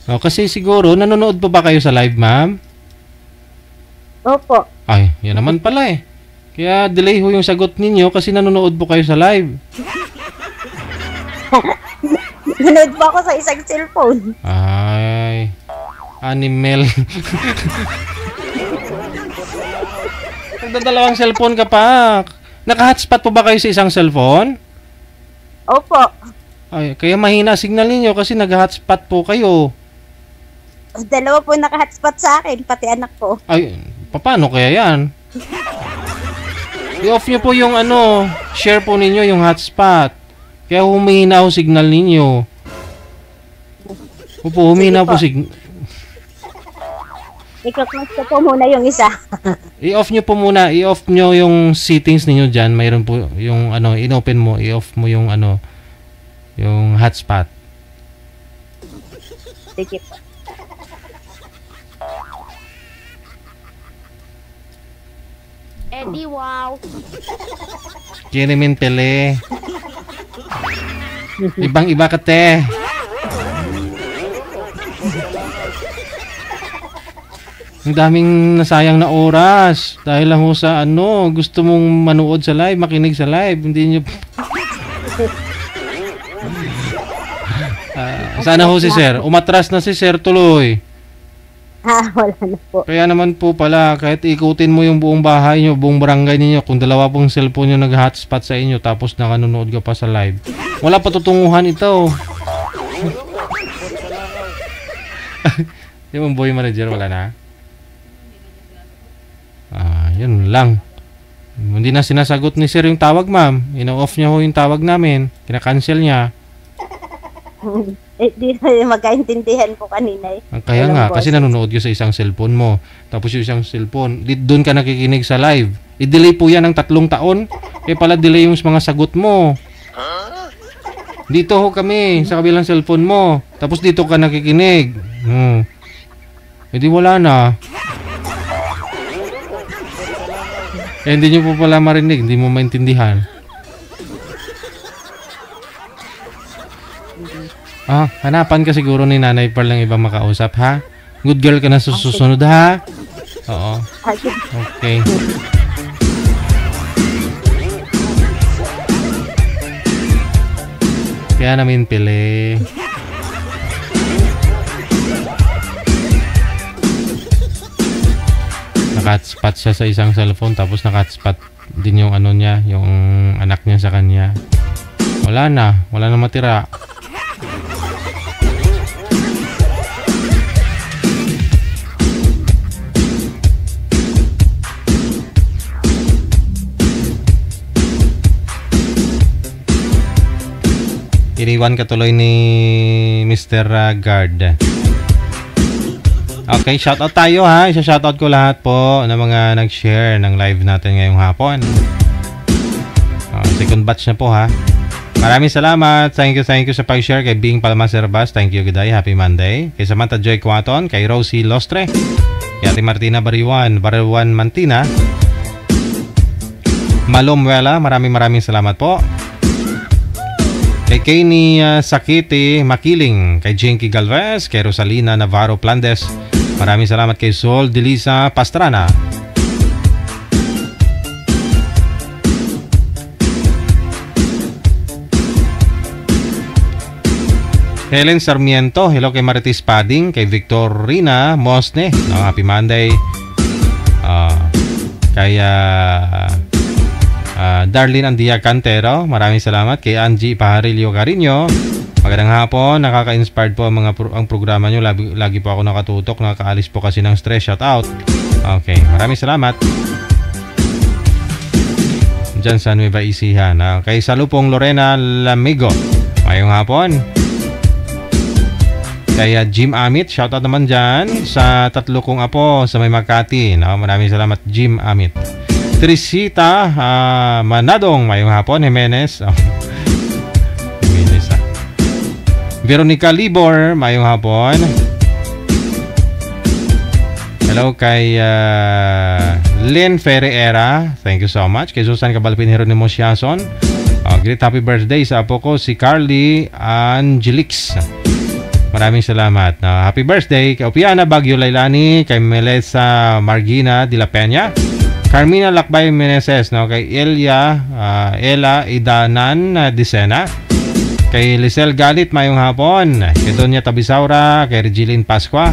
O, kasi siguro, nanonood pa ba kayo sa live, ma'am? Opo. Ay, yan naman pala eh. Kaya delay ho yung sagot ninyo kasi nanonood po kayo sa live. Nanood po ako sa isang cellphone. Ay, animal. Nagdadalawang cellphone ka pa. Naka-hotspot po ba kayo sa isang cellphone? Opo. Ay, kaya mahina signal ninyo kasi nag-hotspot po kayo. Dalawa po naka-hotspot sa akin, pati anak ko. Ay, paano kaya yan? I-off nyo po yung ano, share po ninyo yung hotspot. Kaya humihina po signal ninyo. Opo, humihina po signal. I-close ko po muna yung isa. I-off nyo po muna. I-off nyo yung settings ninyo dyan. Mayroon po yung ano, in-open mo. I-off mo yung ano, yung hotspot. Sige po. Eddie, wow. Kirimin pele. Ibang-iba ka, te. Ang daming nasayang na oras. Dahil lang ho sa ano, gusto mong manood sa live, makinig sa live. Hindi nyo... sana ho si sir. Umatras na si sir tuloy. Wala na po. Kaya naman po pala, kahit ikutin mo yung buong bahay nyo, buong barangay ninyo, kung dalawa pong cellphone nyo nag-hotspot sa inyo, tapos nakanonood ka pa sa live. Wala patutunguhan ito. Yung boy manager, wala na? Yun lang. Hindi na sinasagot ni sir yung tawag, ma'am. Ino-off niya ho yung tawag namin. Kina-cancel niya. Di na magkaintindihan po kanina eh. Kaya nga, kasi nanonood ka sa isang cellphone mo. Tapos yung isang cellphone, doon ka nakikinig sa live. I-delay po yan ng 3 taon. Kaya pala delay yung mga sagot mo. Dito ho kami, sa kabilang cellphone mo. Tapos dito ka nakikinig. E di wala na. Eh, hindi nyo po pala marinig, hindi mo maintindihan. Hanapan ka siguro ni Nanay Pearl ng ibang makausap, ha? Good girl ka na susunod, ha? Oo. Okay. Kaya namin pili. Naka-hotspot siya sa isang cellphone, tapos naka-hotspot din yung ano niya, yung anak niya sa kanya. Wala na matira. Iniwan ka tuloy ni Mr. Guard. Okay, shoutout tayo, ha. Isa-shoutout ko lahat po ng mga nag-share ng live natin ngayong hapon. Second batch na po, ha. Maraming salamat. Thank you sa pag-share kay Bing Palma Serbas. Thank you, good day. Happy Monday. Kay Samantha Joy Quaton, kay Rosie Lostre, kay Ate Martina Bariwan Mantina, Malomwela. Maraming salamat po. Kay Kenny Sakiti Makiling, kay Jinky Galvez, kay Rosalina Navarro Plandes. Maraming salamat kay Sol Delisa Pastrana. Helen Sarmiento, hello kay Marites Pading, kay Victorina Mosne, happy Monday. Kay Darlene Andia Cantero, maraming salamat. Kay Angie Pajarillo Carino, magandang hapon. Nakaka-inspired po ang programa nyo. Lagi po ako nakatutok. Nakakaalis po kasi ng stress. Shout out. Okay, maraming salamat. Diyan sa Nueva Ecija. Kay Salupong Lorena Lamigo, mayong hapon. Kay Jim Amit, shout out naman dyan sa 3 kong apo sa may Makati. Maraming salamat, Jim Amit. Trisita Manadong, mayong hapon. Jimenez, Veronica Libor, mayong hapon. Hello kay Lynn Ferreira, thank you so much. Kay Susan Cabalpin Jeronimo Siason, great happy birthday sa apo ko si Carly Angelix. Maraming salamat. Happy birthday kay Opiana Bagyo Lailani, kay Melissa Margina de la Peña, Carmina Lakbay Meneses, kay Ella Idanan Disena, kay Lisel Galit, mayong hapon. Kay Donya Tabisaura, kay Regilin Pasqua,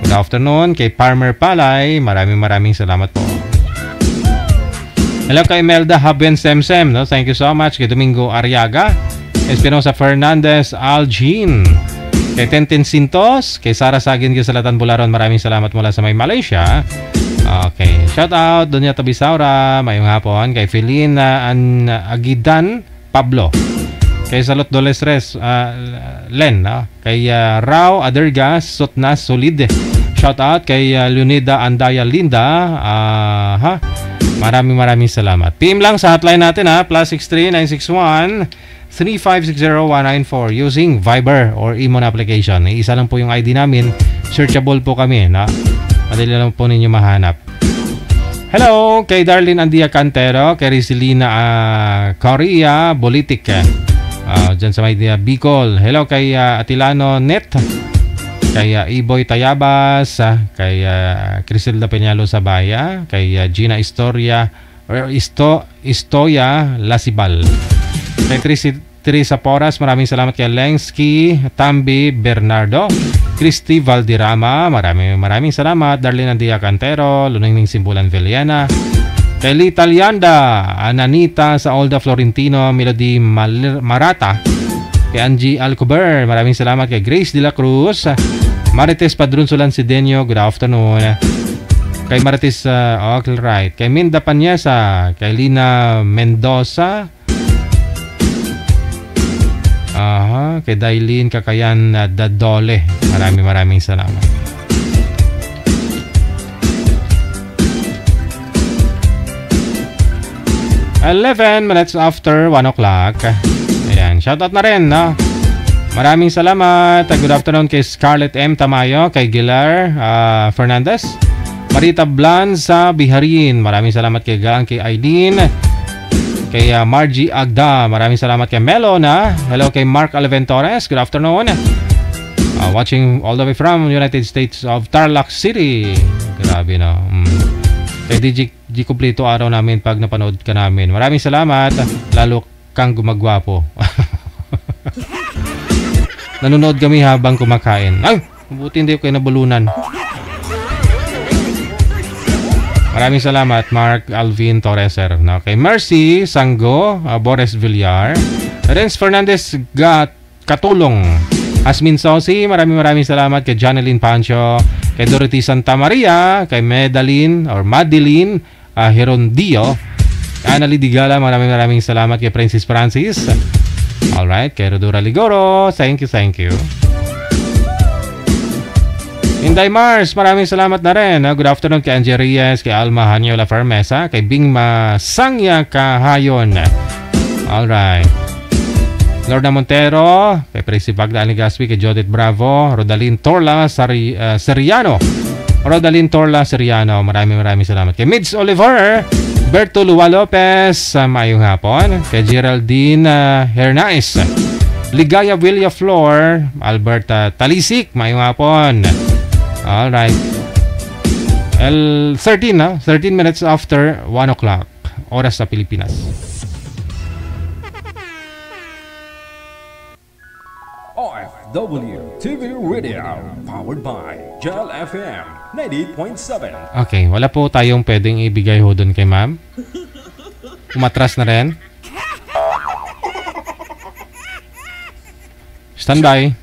good afternoon. Kay Farmer Palay, maraming salamat po. Hello kay Melda Haben Semsem, thank you so much. Kay Domingo Ariaga, Espinosa Fernandez Algin, kay Tenten Sintos, kay Sara Sagin Salatan Bularon, maraming salamat mula sa may Malaysia. Okay, shout out Donya Tabisaura, mayong hapon. Kay Felina Agidan Pablo, kay Salot Dolesres Len, kay Rao Adergas Sotnas Solid, Shoutout kay Leonida Andaya Linda. Maraming salamat. PM lang sa hotline natin ha. +63 961 3560194 using Viber or Imo na application. Isa lang po yung ID namin. Searchable po kami. Madali lang po ninyo mahanap. Hello kay Darlene Andia Cantero, kay Rizilina Korea Bolitik. Diyan sa may Bicol. Hello kay Atilano Net, kay Iboy Tayabas, kay Criselda Peñalo Sabaya, kay Gina Istoya Lasibal, kay Teresa Poras. Maraming salamat kay Lensky Tambi Bernardo, Christy Valderrama. Maraming salamat. Darlene Andia Cantero, Luningning Simbulan Villena, kay Lita Lianda, Ananita sa Olda Florentino, Melody Marata, kay Angie Alcober. Maraming salamat kay Grace de la Cruz, Marites Padrunsulan Sidenio. Good afternoon. Kay Marites right. Kay Minda Panyesa, kay Lina Mendoza, kay Dailin Kakayan Dadole. Maraming salamat. Eleven minutes after 1 o'clock. Ayan, shoutout na rin, no? Maraming salamat. Good afternoon kay Scarlett M. Tamayo, kay Gilar Fernandez, Marita Blan sa Biharin. Maraming salamat kay Gang, kay Aileen, kay Margie Agda. Maraming salamat kay Melona. Hello kay Mark Alventores. Good afternoon. Watching all the way from United States of Tarlac City. Grabe, no? Kay DJ Kumplito araw namin pag napanood ka namin. Maraming salamat. Lalo kang gumagwapo. Nanonood kami habang kumakain. Ay! Mabuti hindi ko kayo nabulunan. Maraming salamat, Mark Alvin Torreser. Kay Mercy Sanggo, Boris Villar, Renz Fernandez Katulong, Asmin Sosi. Maraming salamat kay Janeline Pancho, kay Dorothy Santa Maria, kay Madeline Herondio, Annalie Digala. Maraming salamat kay Francis Francis. Alright, kay Rodora Ligoro. Thank you. Inday Mars, maraming salamat na rin. Good afternoon kay Angie Reyes, kay Alma Hanyola Fermesa, kay Bingma Sangya Kahayon. Alright. Lorna Montero, kay Presi Bagda Aligaspi, kay Judith Bravo, Rodalyn Torla Seriano. Maraming salamat. Kay Mids Oliver, Berto Lua Lopez, mayong hapon. Kay Geraldine Hernais, Ligaya Villa Flor, Alberta Talisik, mayong hapon. Alright. 13 minutes after 1 o'clock. Oras sa Pilipinas. OFW TV Radio, powered by Gel FM 98.7. Okay, wala po tayong pwedeng ibigay ho doon kay ma'am. Umatras na rin. Standby.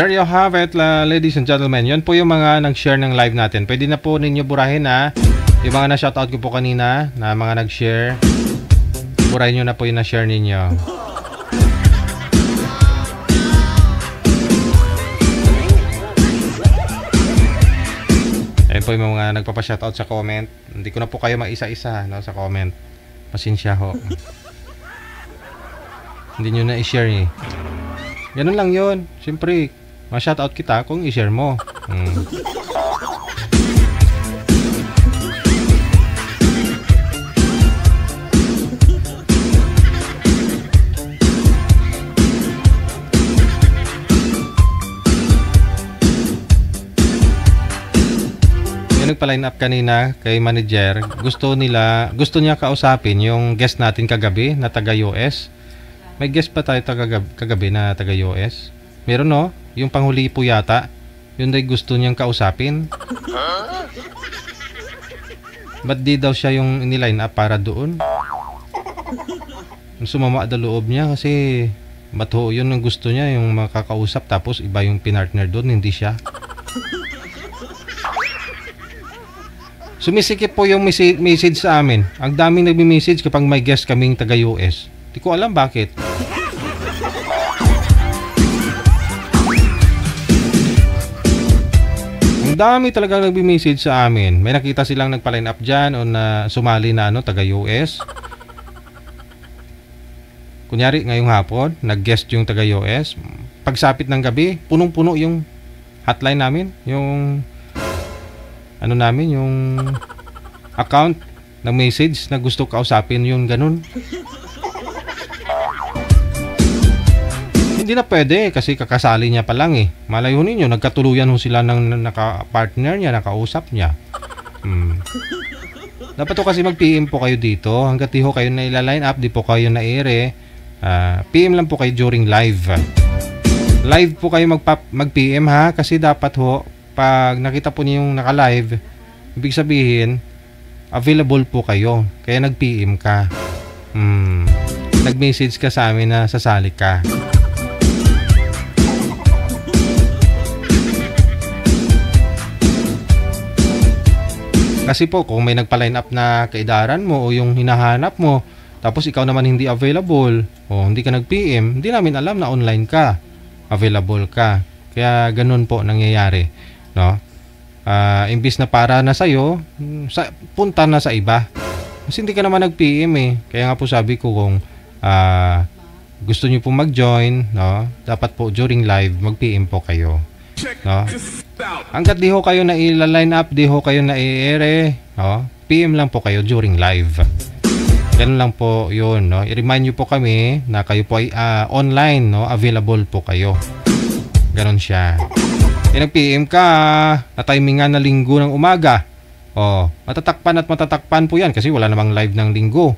There you have it, ladies and gentlemen. Yun po yung mga nag-share ng live natin. Pwede na po ninyo burahin na yung mga na-shoutout ko po kanina na mga nag-share. Burahin nyo na po yung na-share ninyo. Ayun po yung mga nagpapa-shoutout sa comment. Hindi ko na po kayo maisa-isa, no, sa comment. Pasensya ho. Hindi nyo na i-share eh. Ganun lang yun. Siyempre, ma-shoutout kita kung i-share mo. nagpa-line up kanina kay manager, gusto niya kausapin yung guest natin kagabi na taga US. May guest pa tayo kagabi na taga US. Meron no? Yung panghuli po yata. Yun ay gusto niyang kausapin. Ba't di daw siya yung iniline up para doon? Sumama daw loob niya kasi ba't ho, yun ang gusto niya, yung makakausap tapos iba yung pinartner doon, hindi siya. Sumisikip po yung message sa amin. Ang daming nagme-message kapag may guest kaming taga US. Di ko alam bakit. Ang dami talagang nagme-message sa amin. May nakita silang nagpa-line up dyan o na sumali na taga US. Kunyari, ngayong hapon, nag-guest yung taga-US. Pagsapit ng gabi, punong-puno yung hotline namin. Yung, yung account ng message na gusto kausapin yung ganun. Hindi na pwede kasi kakasali niya pa lang eh. Malayo ninyo, nagkatuluyan ho sila ng naka-partner niya, nakausap niya. Dapat ho kasi mag-PM po kayo dito. Hanggat di ho kayo na ila-line up, di po kayo na-ere. PM lang po kayo during live. Live po kayo mag-PM ha, kasi dapat ho pag nakita po niyo yung naka-live, ibig sabihin available po kayo. Kaya nag-PM ka. Nag-message ka sa amin na sasali ka. Kasi po kung may nagpa-line up na kaidaran mo o yung hinahanap mo, tapos ikaw naman hindi available o hindi ka nag-PM, hindi namin alam na online ka, available ka. Kaya ganun po nangyayari, no? Imbis na para na sa'yo, punta na sa iba. Kasi hindi ka naman nag-PM eh. Kaya nga po sabi ko kung gusto nyo po mag-join, no? Dapat po during live, mag-PM po kayo. No? Hanggat di ho kayo na ila-line up, di ho kayo na i-ere, no? PM lang po kayo during live. Ganun lang po yun, no? I-remind nyo po kami na kayo po ay online, no? Available po kayo. Ganun siya. Nag-PM ka na timingan na linggo ng umaga. Matatakpan po yan kasi wala namang live ng linggo.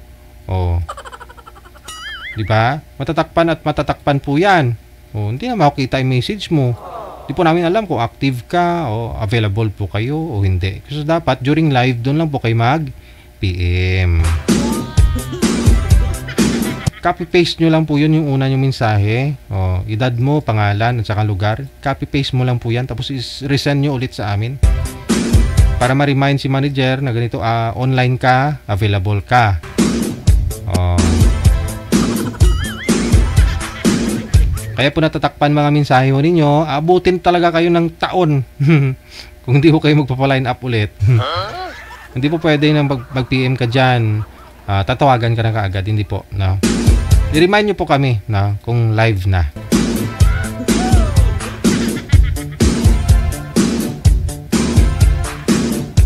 Di ba? Matatakpan po yan. Hindi na makikita yung message mo. Di po namin alam kung active ka o available po kayo o hindi. Kasi dapat during live doon lang po kayo mag-PM. Copy-paste nyo lang po yun yung una yung mensahe. Edad mo, pangalan, at saka lugar. Copy-paste mo lang po yan. Tapos resend nyo ulit sa amin. Para ma-remind si manager na ganito, online ka, available ka. Kaya po natatakpan mga mensahe ho ninyo, abutin talaga kayo ng taon. Kung hindi po kayo magpapaline up ulit. Hindi po pwede na mag-PM ka dyan. Tatawagan ka na kaagad, hindi po, no? I-remind nyo po kami na kung live na.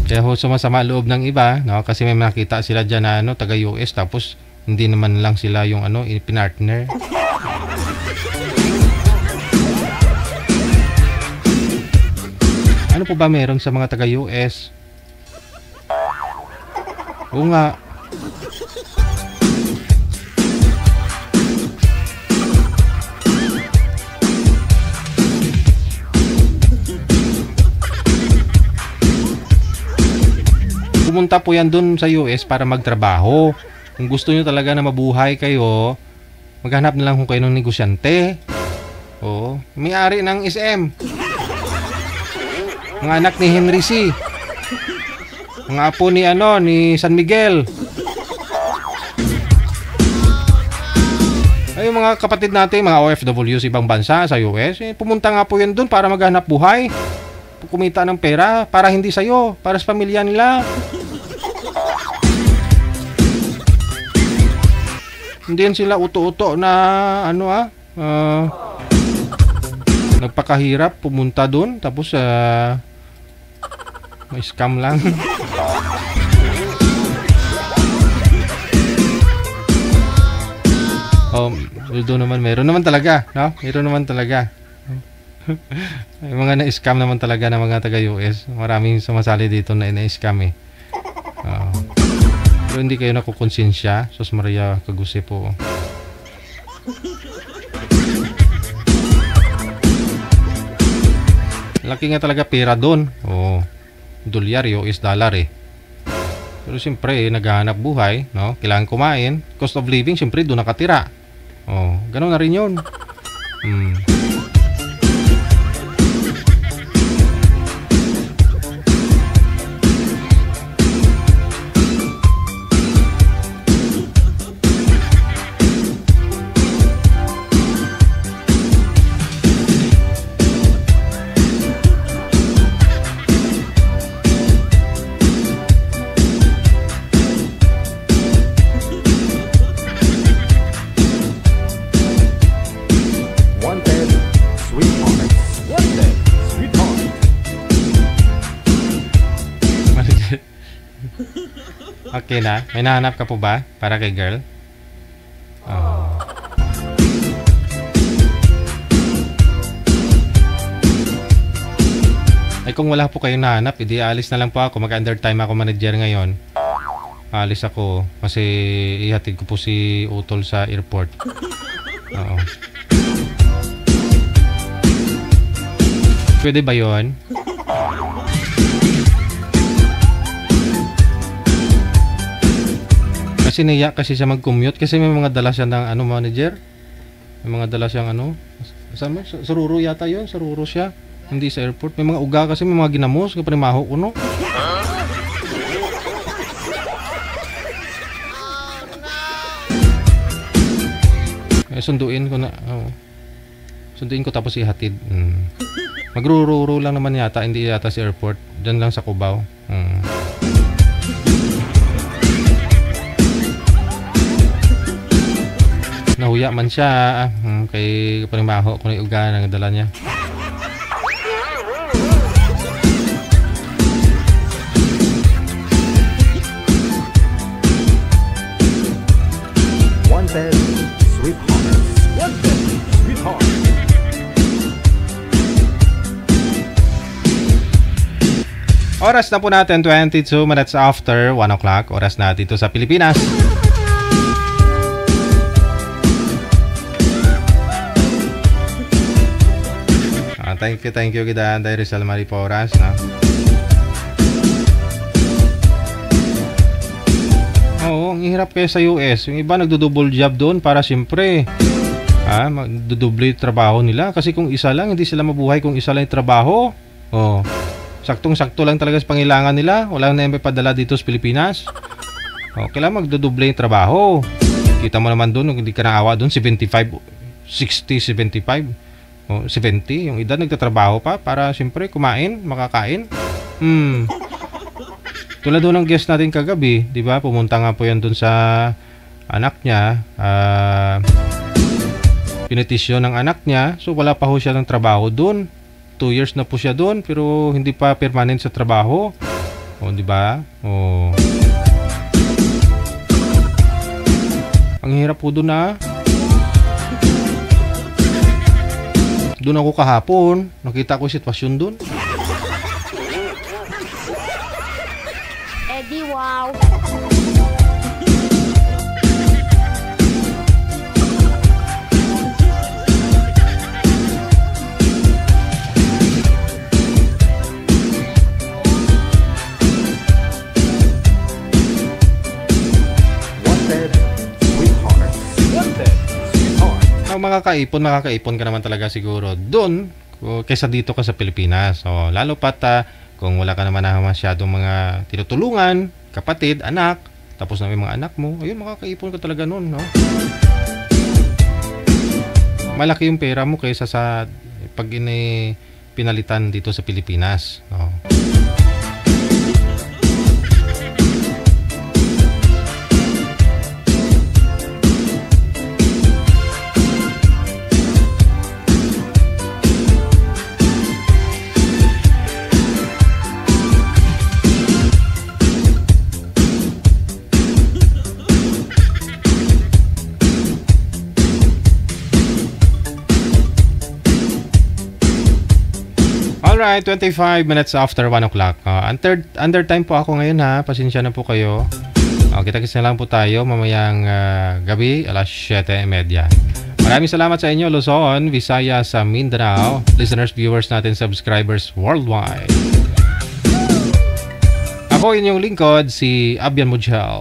Kaya ho sumasama loob ng iba, no? Kasi may makita sila dyan na taga US tapos hindi naman lang sila yung pinartner. Ano po ba meron sa mga taga US? Oo nga. Pumunta po yan dun sa US para magtrabaho. Kung gusto nyo talaga na mabuhay kayo, maghanap na lang kung kayo ng negosyante. May-ari ng SM. Mga anak ni Henry C. Mga apo ni San Miguel. Ay, mga kapatid natin, mga OFW sa ibang bansa, sa US, pumunta nga po yan dun para maghanap buhay. Kumita ng pera para hindi sa'yo, para sa pamilya nila. Hindi yan sila uto-uto na nagpakahirap pumunta doon tapos may scam lang. Although naman meron naman talaga, no? Meron naman talaga. May mga na-scam naman talaga ng mga taga-US. Maraming sumasali dito na na-scam eh. Pero hindi kayo nakukonsensya. Sus Maria, kagusi po. Laki nga talaga pera doon. Dolyar, US dollar eh. Pero siyempre, naghahanap buhay, no? Kailangan kumain. Cost of living, siyempre, doon nakatira. Ganun na rin yun. Okay na. May nahanap ka po ba para kay girl? Ay kung wala po kayong nahanap, edi alis na lang po ako. Mag-undertime ako manager ngayon. Alis ako kasi ihatid ko po si Utol sa airport. Pwede ba yun? Kasi naiyak kasi siya mag-commute kasi may mga dala siya ng manager. May mga dala siyang saruro yata yun, saruro siya. Hindi sa airport. May mga uga kasi may mga ginamos kapag maho ko no. Sunduin ko na. Sunduin ko tapos ihatid. Magruro lang naman yata, hindi yata sa airport. Diyan lang sa Cubao. Nahuya man siya kay panimaho ko na uga ng dala niya. Wanted sweetheart. Wanted sweetheart. Oras na po natin 22 minutes after 1 o'clock. Oras na dito sa Pilipinas. Thank you kita Day Rizal Mariporas na. Ang hirap kayo sa US. Yung iba nagdo-double job doon para siyempre magdo-double trabaho nila kasi kung isa lang hindi sila mabuhay kung isa lang yung trabaho. Saktong-sakto lang talaga sa pangailangan nila. Wala na may padala dito sa Pilipinas. Kailangan magdo-double yung trabaho. Kita mo naman doon, hindi ka naawa doon 75, 60, 75. 70, yung edad nagtatrabaho pa para siyempre kumain, makakain. Tulad doon ng guest natin kagabi, di ba? Pumunta nga po yan doon sa anak niya. Pinetisyon ng anak niya. So wala pa ho siya ng trabaho doon. 2 years na po siya doon pero hindi pa permanent sa trabaho. Di ba? Ang hirap po doon na. Doon ako kahapon, nakita ko sitwasyon doon. Eddie, wow! Wanted sweetheart. Wanted sweetheart. Makakaipon ka naman talaga siguro doon kaysa dito ka sa Pilipinas. Lalo pat kung wala ka naman na masyadong mga tinutulungan, kapatid, anak, tapos na may mga anak mo, ayun, makakaipon ka talaga noon, no? Malaki yung pera mo kaysa sa pag pinalitan dito sa Pilipinas. Alright, 25 minutes after 1 o'clock. Under time po ako ngayon ha. Pasensya na po kayo. Kita-kits na lang po tayo mamayang gabi, alas 7:30. Maraming salamat sa inyo, Luzon, Visayas, sa Mindanao, listeners, viewers natin, subscribers worldwide. Ako inyong lingkod, si Abian Mujel.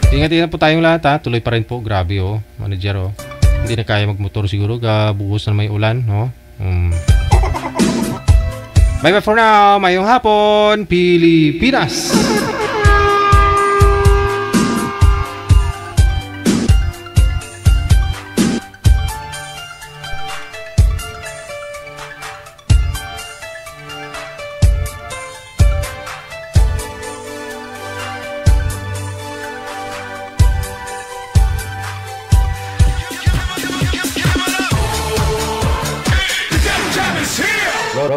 Ingat-ingat po tayong lahat ha. Tuloy pa rin po. Grabe oh, manager oh. Hindi na kaya magmotor siguro. Buhos na may ulan no. Bye bye for now. Mayong hapon, Pilipinas.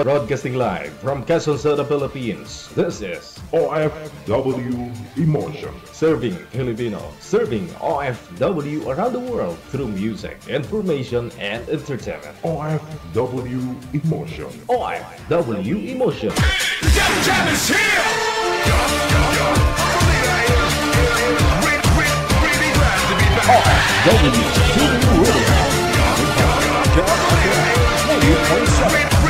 Broadcasting live from Quezon City, Philippines. This is OFW Emotion. Serving Filipino, serving OFW around the world through music, information, and entertainment. OFW Emotion. OFW Emotion. Jam is here! OFW Radio.